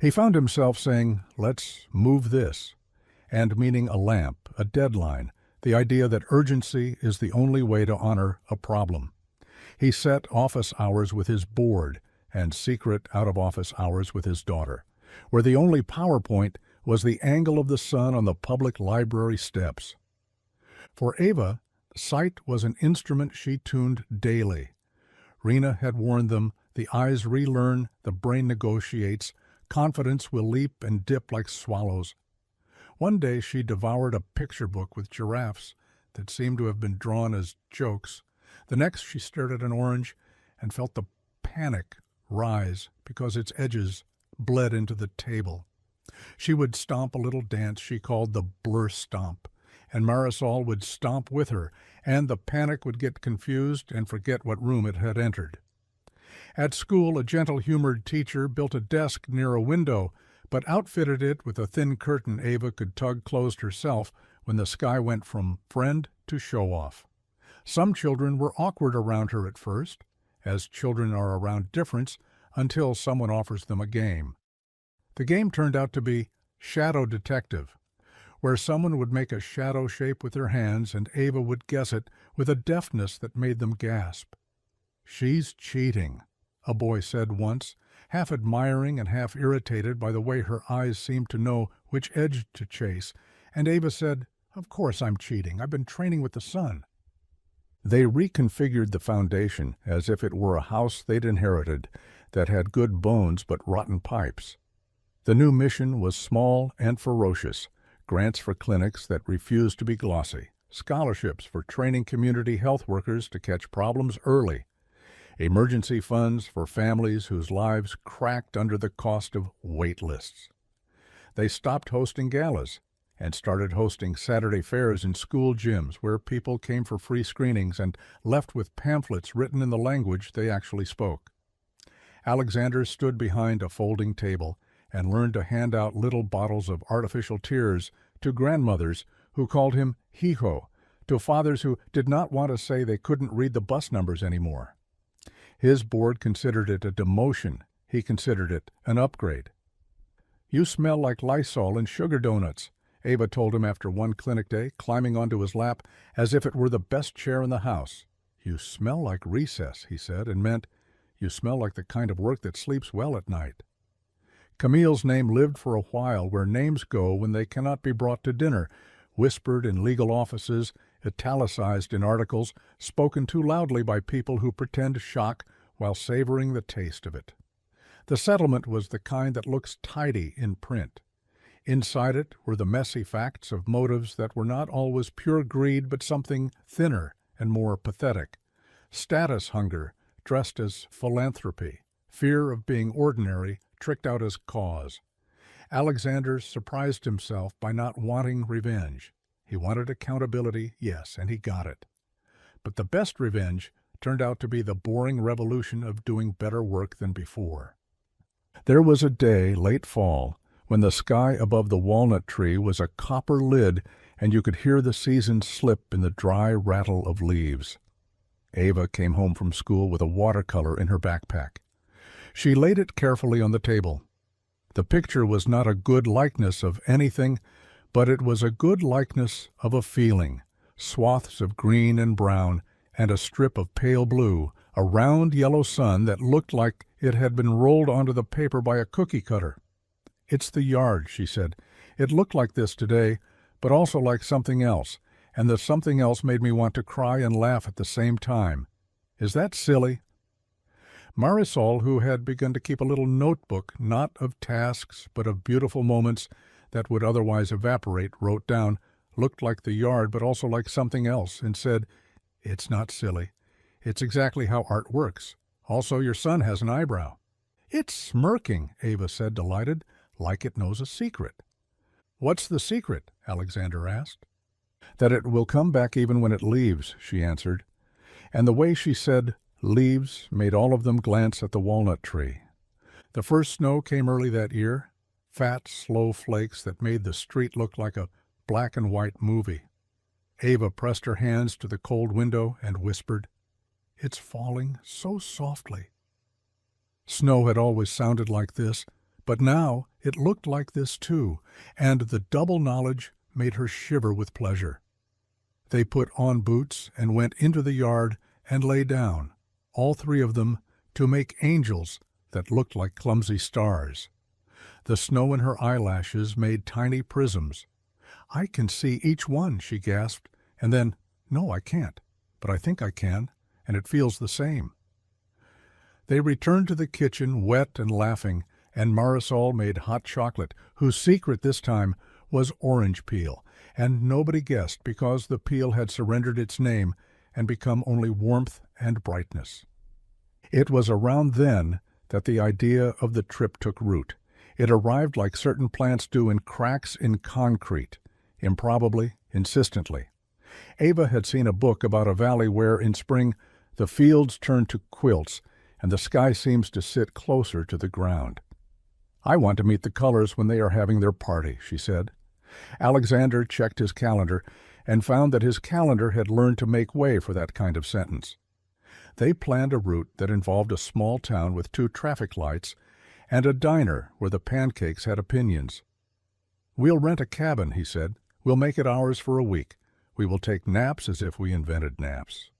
He found himself saying, "Let's move this," and meaning a lamp, a deadline, the idea that urgency is the only way to honor a problem. He set office hours with his board and secret out-of-office hours with his daughter, where the only PowerPoint was the angle of the sun on the public library steps. For Ava, sight was an instrument she tuned daily. Rena had warned them, the eyes relearn, the brain negotiates, confidence will leap and dip like swallows. One day she devoured a picture book with giraffes that seemed to have been drawn as jokes. The next she stared at an orange and felt the panic rise because its edges bled into the table. She would stomp a little dance she called the blur stomp, and Marisol would stomp with her, and the panic would get confused and forget what room it had entered. At school, a gentle-humored teacher built a desk near a window, but outfitted it with a thin curtain Ava could tug closed herself when the sky went from friend to show-off. Some children were awkward around her at first, as children are around difference until someone offers them a game. The game turned out to be Shadow Detective, where someone would make a shadow shape with their hands and Ava would guess it with a deftness that made them gasp. "She's cheating," a boy said once, half admiring and half irritated by the way her eyes seemed to know which edge to chase, and Ava said, "Of course I'm cheating. I've been training with the sun." They reconfigured the foundation as if it were a house they'd inherited that had good bones but rotten pipes. The new mission was small and ferocious: grants for clinics that refused to be glossy, scholarships for training community health workers to catch problems early, emergency funds for families whose lives cracked under the cost of wait lists. They stopped hosting galas and started hosting Saturday fairs in school gyms where people came for free screenings and left with pamphlets written in the language they actually spoke. Alexander stood behind a folding table and learned to hand out little bottles of artificial tears to grandmothers who called him hijo, to fathers who did not want to say they couldn't read the bus numbers anymore. His board considered it a demotion. He considered it an upgrade. "You smell like Lysol and sugar donuts," Ava told him after one clinic day, climbing onto his lap as if it were the best chair in the house. "You smell like recess," he said, and meant, "You smell like the kind of work that sleeps well at night." Camille's name lived for a while where names go when they cannot be brought to dinner, whispered in legal offices, italicized in articles, spoken too loudly by people who pretend shock while savoring the taste of it. The settlement was the kind that looks tidy in print. Inside it were the messy facts of motives that were not always pure greed but something thinner and more pathetic. Status hunger dressed as philanthropy, fear of being ordinary tricked out as cause. Alexander surprised himself by not wanting revenge. He wanted accountability, yes, and he got it. But the best revenge turned out to be the boring revolution of doing better work than before. There was a day, late fall, when the sky above the walnut tree was a copper lid and you could hear the seasons slip in the dry rattle of leaves. Ava came home from school with a watercolor in her backpack. She laid it carefully on the table. The picture was not a good likeness of anything, but it was a good likeness of a feeling, swaths of green and brown and a strip of pale blue a round yellow sun that looked like it had been rolled onto the paper by a cookie cutter. "It's the yard," she said. "It looked like this today, but also like something else, and the something else made me want to cry and laugh at the same time. Is that silly?" Marisol, who had begun to keep a little notebook, not of tasks, but of beautiful moments that would otherwise evaporate, wrote down, "Looked like the yard, but also like something else," and said, "It's not silly. It's exactly how art works. Also, your son has an eyebrow." "It's smirking," Ava said, delighted, "like it knows a secret." "What's the secret?" Alexander asked. "That it will come back even when it leaves," she answered. And the way she said "leaves" made all of them glance at the walnut tree. The first snow came early that year, fat, slow flakes that made the street look like a black and white movie. Ava pressed her hands to the cold window and whispered, "It's falling so softly." Snow had always sounded like this, but now it looked like this too, and the double knowledge made her shiver with pleasure. They put on boots and went into the yard and lay down, all three of them, to make angels that looked like clumsy stars. The snow in her eyelashes made tiny prisms. "I can see each one," she gasped, and then, "No, I can't, but I think I can, and it feels the same." They returned to the kitchen, wet and laughing, and Marisol made hot chocolate, whose secret this time was orange peel, and nobody guessed because the peel had surrendered its name and become only warmth and brightness. It was around then that the idea of the trip took root. It arrived like certain plants do in cracks in concrete, improbably, insistently. Ava had seen a book about a valley where, in spring, the fields turn to quilts and the sky seems to sit closer to the ground. "I want to meet the colors when they are having their party," she said. Alexander checked his calendar and found that his calendar had learned to make way for that kind of sentence. They planned a route that involved a small town with 2 traffic lights and a diner where the pancakes had opinions. "We'll rent a cabin," he said. "We'll make it ours for a week. We will take naps as if we invented naps."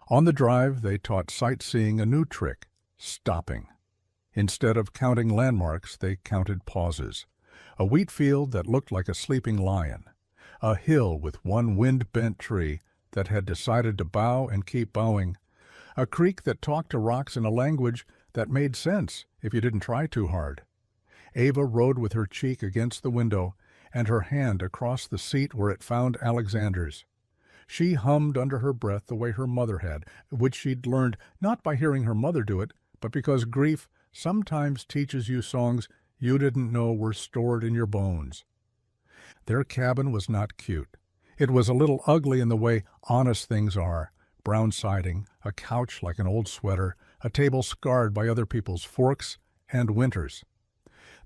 On the drive, they taught sightseeing a new trick, stopping. Instead of counting landmarks, they counted pauses. A wheat field that looked like a sleeping lion. A hill with one wind-bent tree that had decided to bow and keep bowing. A creek that talked to rocks in a language that made sense if you didn't try too hard. Ava rode with her cheek against the window and her hand across the seat where it found Alexander's. She hummed under her breath the way her mother had, which she'd learned not by hearing her mother do it, but because grief sometimes teaches you songs you didn't know were stored in your bones. Their cabin was not cute. It was a little ugly in the way honest things are. Brown siding, a couch like an old sweater, a table scarred by other people's forks and winters.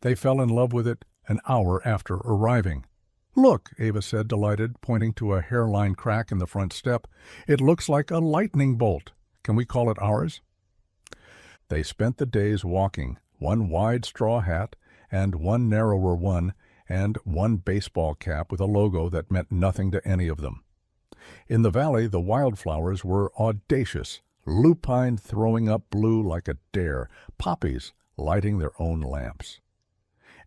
They fell in love with it an hour after arriving. "Look," Ava said, delighted, pointing to a hairline crack in the front step. "It looks like a lightning bolt. Can we call it ours?" They spent the days walking, one wide straw hat and one narrower one, and one baseball cap with a logo that meant nothing to any of them. In the valley, the wildflowers were audacious, lupine throwing up blue like a dare, poppies lighting their own lamps.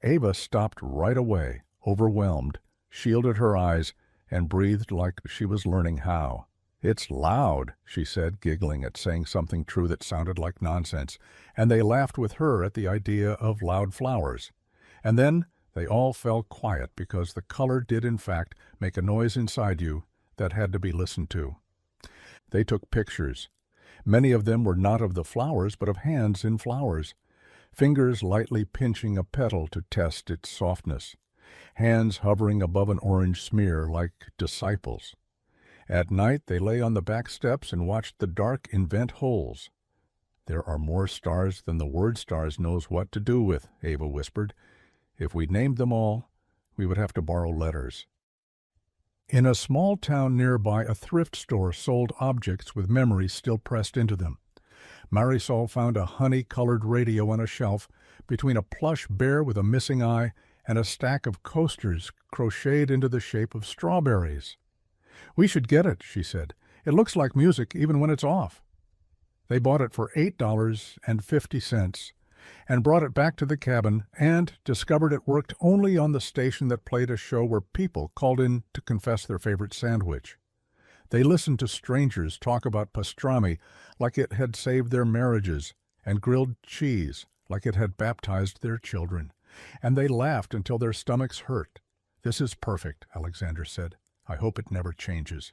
Ava stopped right away, overwhelmed, shielded her eyes, and breathed like she was learning how. "It's loud," she said, giggling at saying something true that sounded like nonsense, and they laughed with her at the idea of loud flowers. And then they all fell quiet because the color did in fact make a noise inside you that had to be listened to. They took pictures. Many of them were not of the flowers, but of hands in flowers, fingers lightly pinching a petal to test its softness, hands hovering above an orange smear like disciples. At night they lay on the back steps and watched the dark invent holes. "There are more stars than the word stars knows what to do with," Ava whispered. "If we named them all, we would have to borrow letters." In a small town nearby, a thrift store sold objects with memories still pressed into them. Marisol found a honey-colored radio on a shelf between a plush bear with a missing eye and a stack of coasters crocheted into the shape of strawberries. "We should get it," she said. "It looks like music even when it's off." They bought it for $8.50 and brought it back to the cabin and discovered it worked only on the station that played a show where people called in to confess their favorite sandwich. They listened to strangers talk about pastrami like it had saved their marriages, and grilled cheese like it had baptized their children, and they laughed until their stomachs hurt. "This is perfect," Alexander said. "I hope it never changes."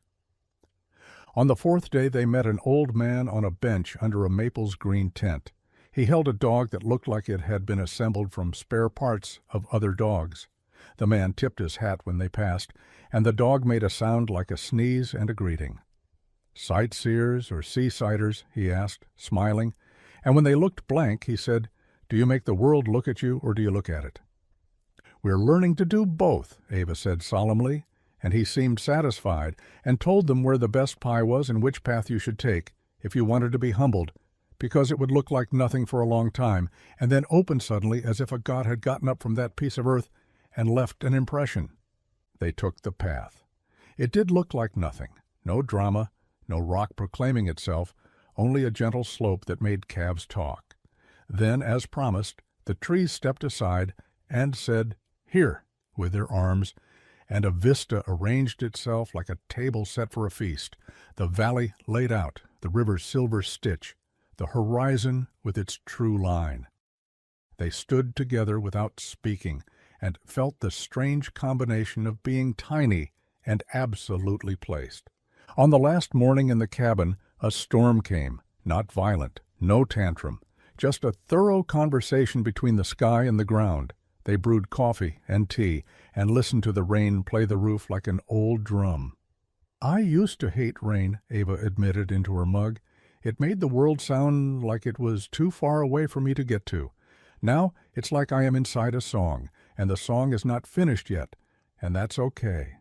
On the fourth day they met an old man on a bench under a Maples green tent. He held a dog that looked like it had been assembled from spare parts of other dogs. The man tipped his hat when they passed, and the dog made a sound like a sneeze and a greeting. "Sightseers or seasiders?" he asked, smiling, and when they looked blank, he said, "Do you make the world look at you, or do you look at it?" "We're learning to do both," Ava said solemnly, and he seemed satisfied, and told them where the best pie was and which path you should take, if you wanted to be humbled, because it would look like nothing for a long time, and then open suddenly as if a god had gotten up from that piece of earth and left an impression. They took the path. It did look like nothing. No drama, no rock proclaiming itself, only a gentle slope that made calves talk. Then, as promised, the trees stepped aside and said, "Here," with their arms, and a vista arranged itself like a table set for a feast, the valley laid out, the river's silver stitch, the horizon with its true line. They stood together without speaking, and felt the strange combination of being tiny and absolutely placed. On the last morning in the cabin, a storm came, not violent, no tantrum, just a thorough conversation between the sky and the ground. They brewed coffee and tea and listened to the rain play the roof like an old drum. "I used to hate rain," Ava admitted into her mug. "It made the world sound like it was too far away for me to get to. Now it's like I am inside a song, and the song is not finished yet, and that's okay."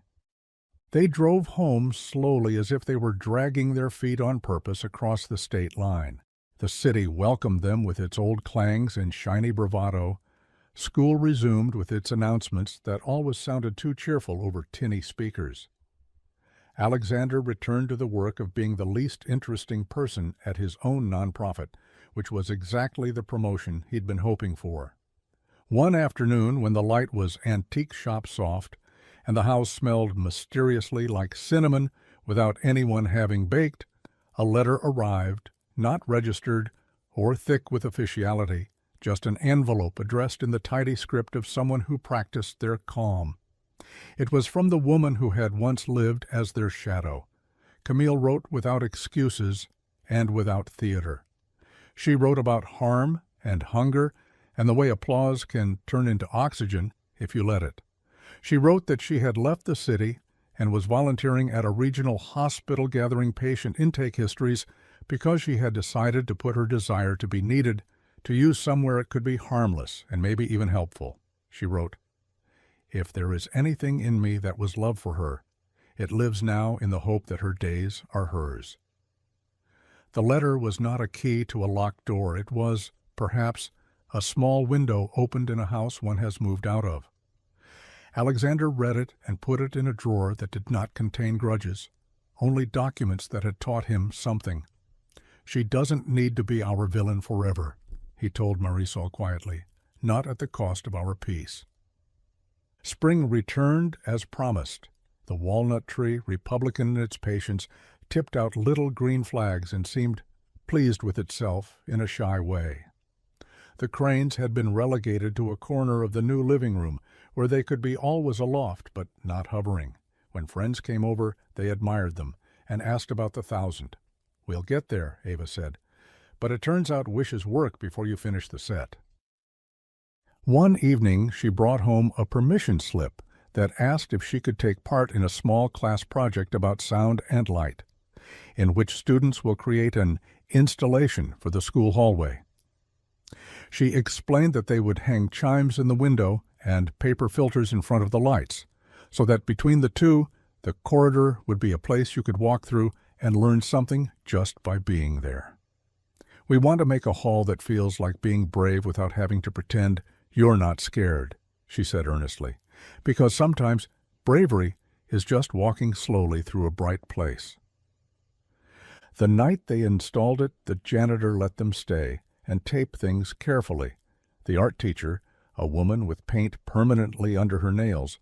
They drove home slowly as if they were dragging their feet on purpose across the state line. The city welcomed them with its old clangs and shiny bravado. School resumed with its announcements that always sounded too cheerful over tinny speakers. Alexander returned to the work of being the least interesting person at his own nonprofit, which was exactly the promotion he'd been hoping for. One afternoon, when the light was antique shop soft, and the house smelled mysteriously like cinnamon without anyone having baked, a letter arrived, not registered or thick with officiality, just an envelope addressed in the tidy script of someone who practiced their calm. It was from the woman who had once lived as their shadow. Camille wrote without excuses and without theater. She wrote about harm and hunger and the way applause can turn into oxygen if you let it. She wrote that she had left the city and was volunteering at a regional hospital gathering patient intake histories because she had decided to put her desire to be needed to use somewhere it could be harmless and maybe even helpful. She wrote, "If there is anything in me that was love for her, it lives now in the hope that her days are hers." The letter was not a key to a locked door. It was, perhaps, a small window opened in a house one has moved out of. Alexander read it and put it in a drawer that did not contain grudges, only documents that had taught him something. "She doesn't need to be our villain forever," he told Marisol quietly, "not at the cost of our peace." Spring returned as promised. The walnut tree, Republican in its patience, tipped out little green flags and seemed pleased with itself in a shy way. The cranes had been relegated to a corner of the new living room where they could be always aloft but not hovering. When friends came over, they admired them and asked about the 1,000. "We'll get there," Ava said, "but it turns out wishes work before you finish the set." One evening she brought home a permission slip that asked if she could take part in a small class project about sound and light, in which students will create an installation for the school hallway. She explained that they would hang chimes in the window and paper filters in front of the lights, so that between the two, the corridor would be a place you could walk through and learn something just by being there. "We want to make a hall that feels like being brave without having to pretend you're not scared," she said earnestly, "because sometimes bravery is just walking slowly through a bright place." The night they installed it, the janitor let them stay and tape things carefully. The art teacher, a woman with paint permanently under her nails,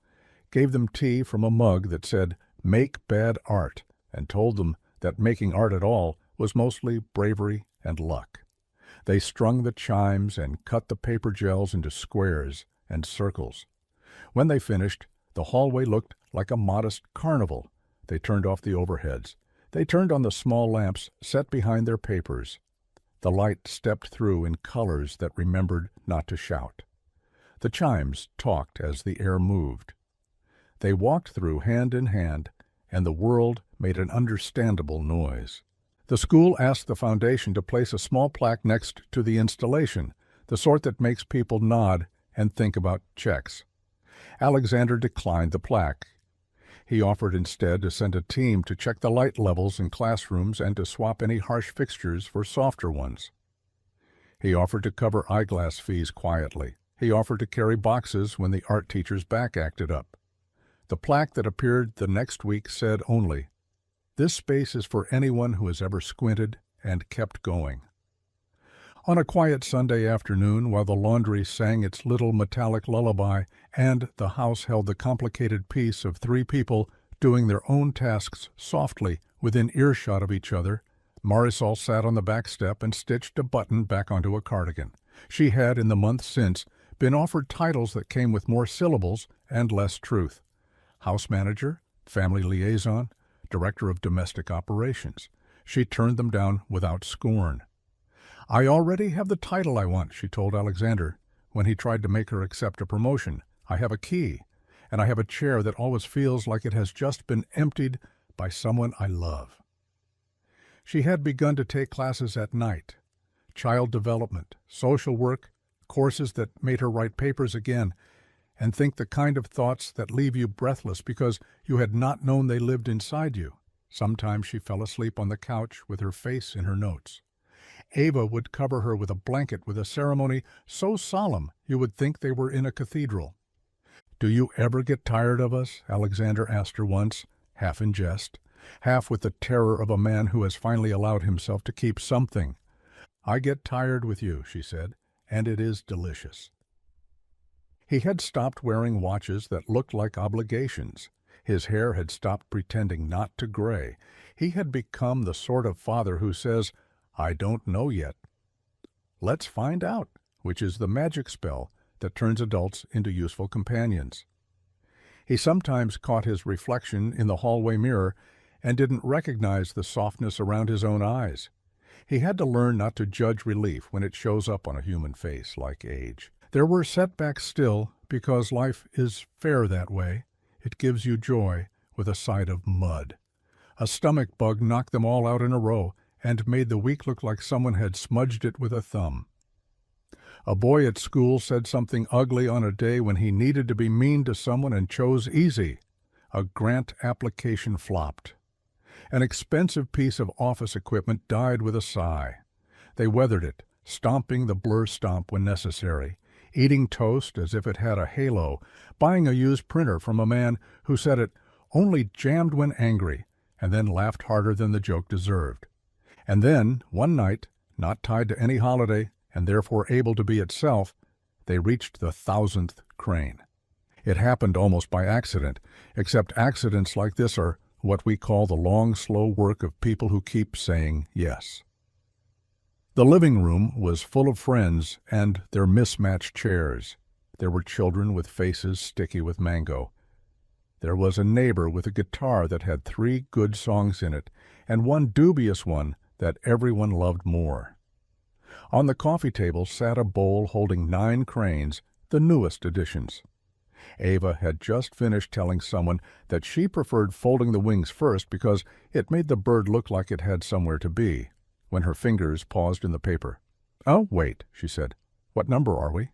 gave them tea from a mug that said, "Make bad art," and told them that making art at all was mostly bravery and luck. They strung the chimes and cut the paper gels into squares and circles. When they finished, the hallway looked like a modest carnival. They turned off the overheads. They turned on the small lamps set behind their papers. The light stepped through in colors that remembered not to shout. The chimes talked as the air moved. They walked through hand in hand, and the world made an understandable noise. The school asked the foundation to place a small plaque next to the installation, the sort that makes people nod and think about checks. Alexander declined the plaque. He offered instead to send a team to check the light levels in classrooms and to swap any harsh fixtures for softer ones. He offered to cover eyeglass fees quietly. He offered to carry boxes when the art teacher's back acted up. The plaque that appeared the next week said only, "This space is for anyone who has ever squinted and kept going." On a quiet Sunday afternoon, while the laundry sang its little metallic lullaby and the house held the complicated peace of three people doing their own tasks softly within earshot of each other, Marisol sat on the back step and stitched a button back onto a cardigan. She had, in the month since, been offered titles that came with more syllables and less truth. House manager, family liaison, director of domestic operations. She turned them down without scorn. "I already have the title I want," she told Alexander when he tried to make her accept a promotion. "I have a key, and I have a chair that always feels like it has just been emptied by someone I love." She had begun to take classes at night, child development, social work, courses that made her write papers again, and think the kind of thoughts that leave you breathless because you had not known they lived inside you. Sometimes she fell asleep on the couch with her face in her notes. Ava would cover her with a blanket with a ceremony so solemn you would think they were in a cathedral. "Do you ever get tired of us?" Alexander asked her once, half in jest, half with the terror of a man who has finally allowed himself to keep something. "I get tired with you," she said, "and it is delicious." He had stopped wearing watches that looked like obligations. His hair had stopped pretending not to gray. He had become the sort of father who says, "I don't know yet." "Let's find out," which is the magic spell that turns adults into useful companions. He sometimes caught his reflection in the hallway mirror and didn't recognize the softness around his own eyes. He had to learn not to judge relief when it shows up on a human face like age. There were setbacks still, because life is fair that way. It gives you joy with a side of mud. A stomach bug knocked them all out in a row and made the week look like someone had smudged it with a thumb. A boy at school said something ugly on a day when he needed to be mean to someone and chose easy. A grant application flopped. An expensive piece of office equipment died with a sigh. They weathered it, stomping the blur stomp when necessary, eating toast as if it had a halo, buying a used printer from a man who said it only jammed when angry, and then laughed harder than the joke deserved. And then, one night, not tied to any holiday, and therefore able to be itself, they reached the 1,000th crane. It happened almost by accident, except accidents like this are what we call the long, slow work of people who keep saying yes. The living room was full of friends and their mismatched chairs. There were children with faces sticky with mango. There was a neighbor with a guitar that had 3 good songs in it, and one dubious one that everyone loved more. On the coffee table sat a bowl holding 9 cranes, the newest additions. Ava had just finished telling someone that she preferred folding the wings first because it made the bird look like it had somewhere to be, when her fingers paused in the paper. "Oh, wait," she said. "What number are we?"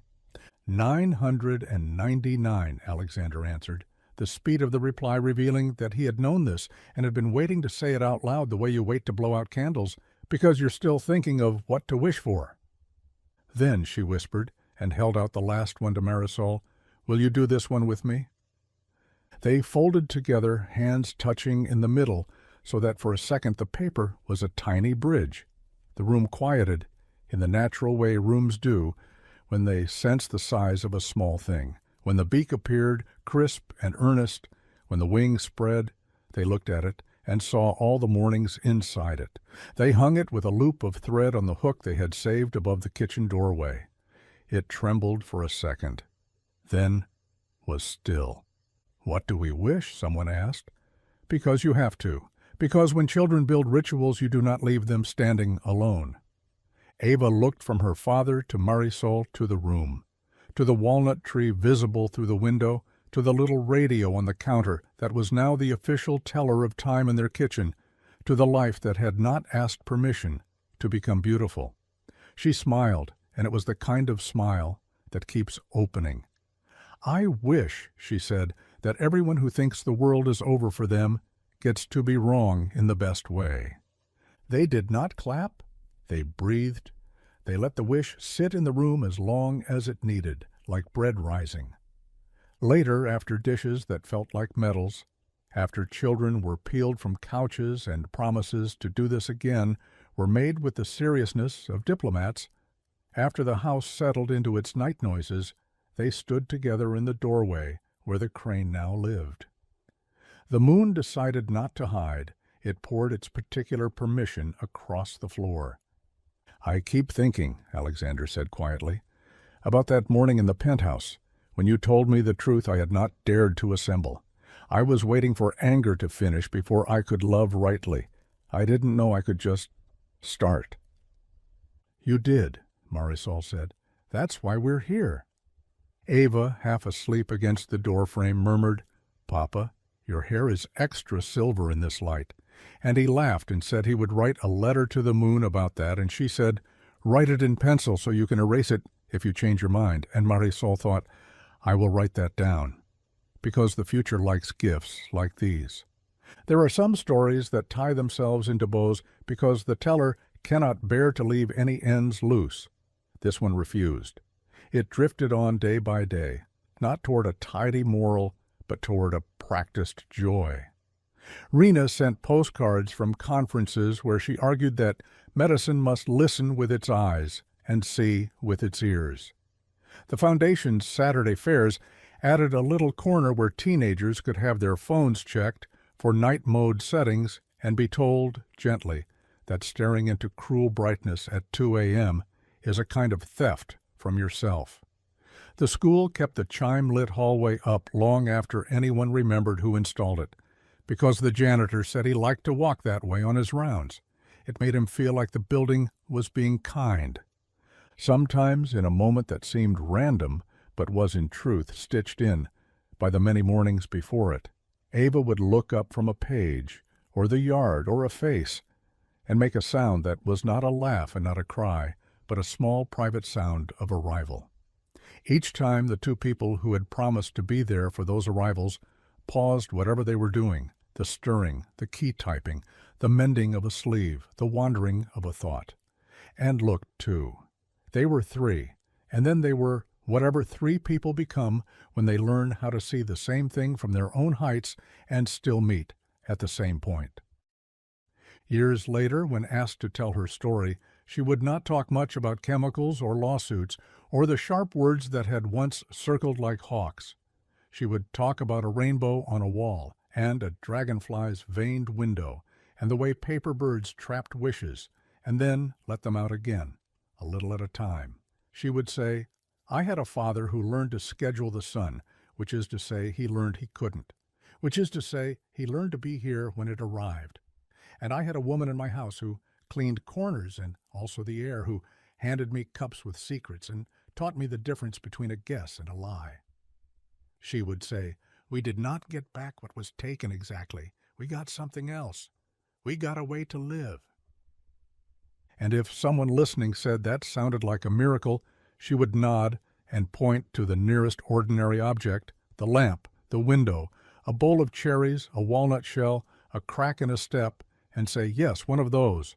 999, Alexander answered, the speed of the reply revealing that he had known this and had been waiting to say it out loud the way you wait to blow out candles, because you're still thinking of what to wish for. "Then," she whispered, and held out the last one to Marisol, "will you do this one with me?" They folded together, hands touching in the middle, so that for a second the paper was a tiny bridge. The room quieted, in the natural way rooms do, when they sense the size of a small thing. When the beak appeared, crisp and earnest, when the wings spread, they looked at it and saw all the mornings inside it. They hung it with a loop of thread on the hook they had saved above the kitchen doorway. It trembled for a second, then was still. "What do we wish?" someone asked. "Because you have to. Because when children build rituals, you do not leave them standing alone." Ava looked from her father to Marisol to the room, to the walnut tree visible through the window, to the little radio on the counter that was now the official teller of time in their kitchen, to the life that had not asked permission to become beautiful. She smiled, and it was the kind of smile that keeps opening. "I wish," she said, "that everyone who thinks the world is over for them gets to be wrong in the best way." They did not clap. They breathed. They let the wish sit in the room as long as it needed, like bread rising. Later, after dishes that felt like medals, after children were peeled from couches and promises to do this again were made with the seriousness of diplomats, after the house settled into its night noises, they stood together in the doorway where the crane now lived. The moon decided not to hide. It poured its particular permission across the floor. "I keep thinking," Alexander said quietly, "about that morning in the penthouse, when you told me the truth I had not dared to assemble. I was waiting for anger to finish before I could love rightly. I didn't know I could just start." "You did," Marisol said. "That's why we're here." Ava, half asleep against the doorframe, murmured, "Papa, your hair is extra silver in this light." And he laughed and said he would write a letter to the moon about that, and she said, "Write it in pencil so you can erase it if you change your mind." And Marisol thought, "I will write that down," because the future likes gifts like these. There are some stories that tie themselves into bows because the teller cannot bear to leave any ends loose. This one refused. It drifted on day by day, not toward a tidy moral, but toward a practiced joy. Rena sent postcards from conferences where she argued that medicine must listen with its eyes and see with its ears. The Foundation's Saturday fairs added a little corner where teenagers could have their phones checked for night mode settings and be told, gently, that staring into cruel brightness at 2 a.m. is a kind of theft from yourself. The school kept the chime-lit hallway up long after anyone remembered who installed it, because the janitor said he liked to walk that way on his rounds. It made him feel like the building was being kind. Sometimes, in a moment that seemed random, but was in truth stitched in by the many mornings before it, Ava would look up from a page, or the yard, or a face, and make a sound that was not a laugh and not a cry, but a small private sound of arrival. Each time the two people who had promised to be there for those arrivals paused whatever they were doing, the stirring, the key typing, the mending of a sleeve, the wandering of a thought, and looked too. They were three, and then they were whatever three people become when they learn how to see the same thing from their own heights and still meet at the same point. Years later, when asked to tell her story, she would not talk much about chemicals or lawsuits or the sharp words that had once circled like hawks. She would talk about a rainbow on a wall and a dragonfly's veined window and the way paper birds trapped wishes and then let them out again, a little at a time. She would say, "I had a father who learned to schedule the sun, which is to say he learned he couldn't, which is to say he learned to be here when it arrived. And I had a woman in my house who cleaned corners and also the air, who handed me cups with secrets and taught me the difference between a guess and a lie." She would say, "We did not get back what was taken exactly. We got something else. We got a way to live." And if someone listening said that sounded like a miracle, she would nod and point to the nearest ordinary object, the lamp, the window, a bowl of cherries, a walnut shell, a crack in a step, and say, "Yes, one of those.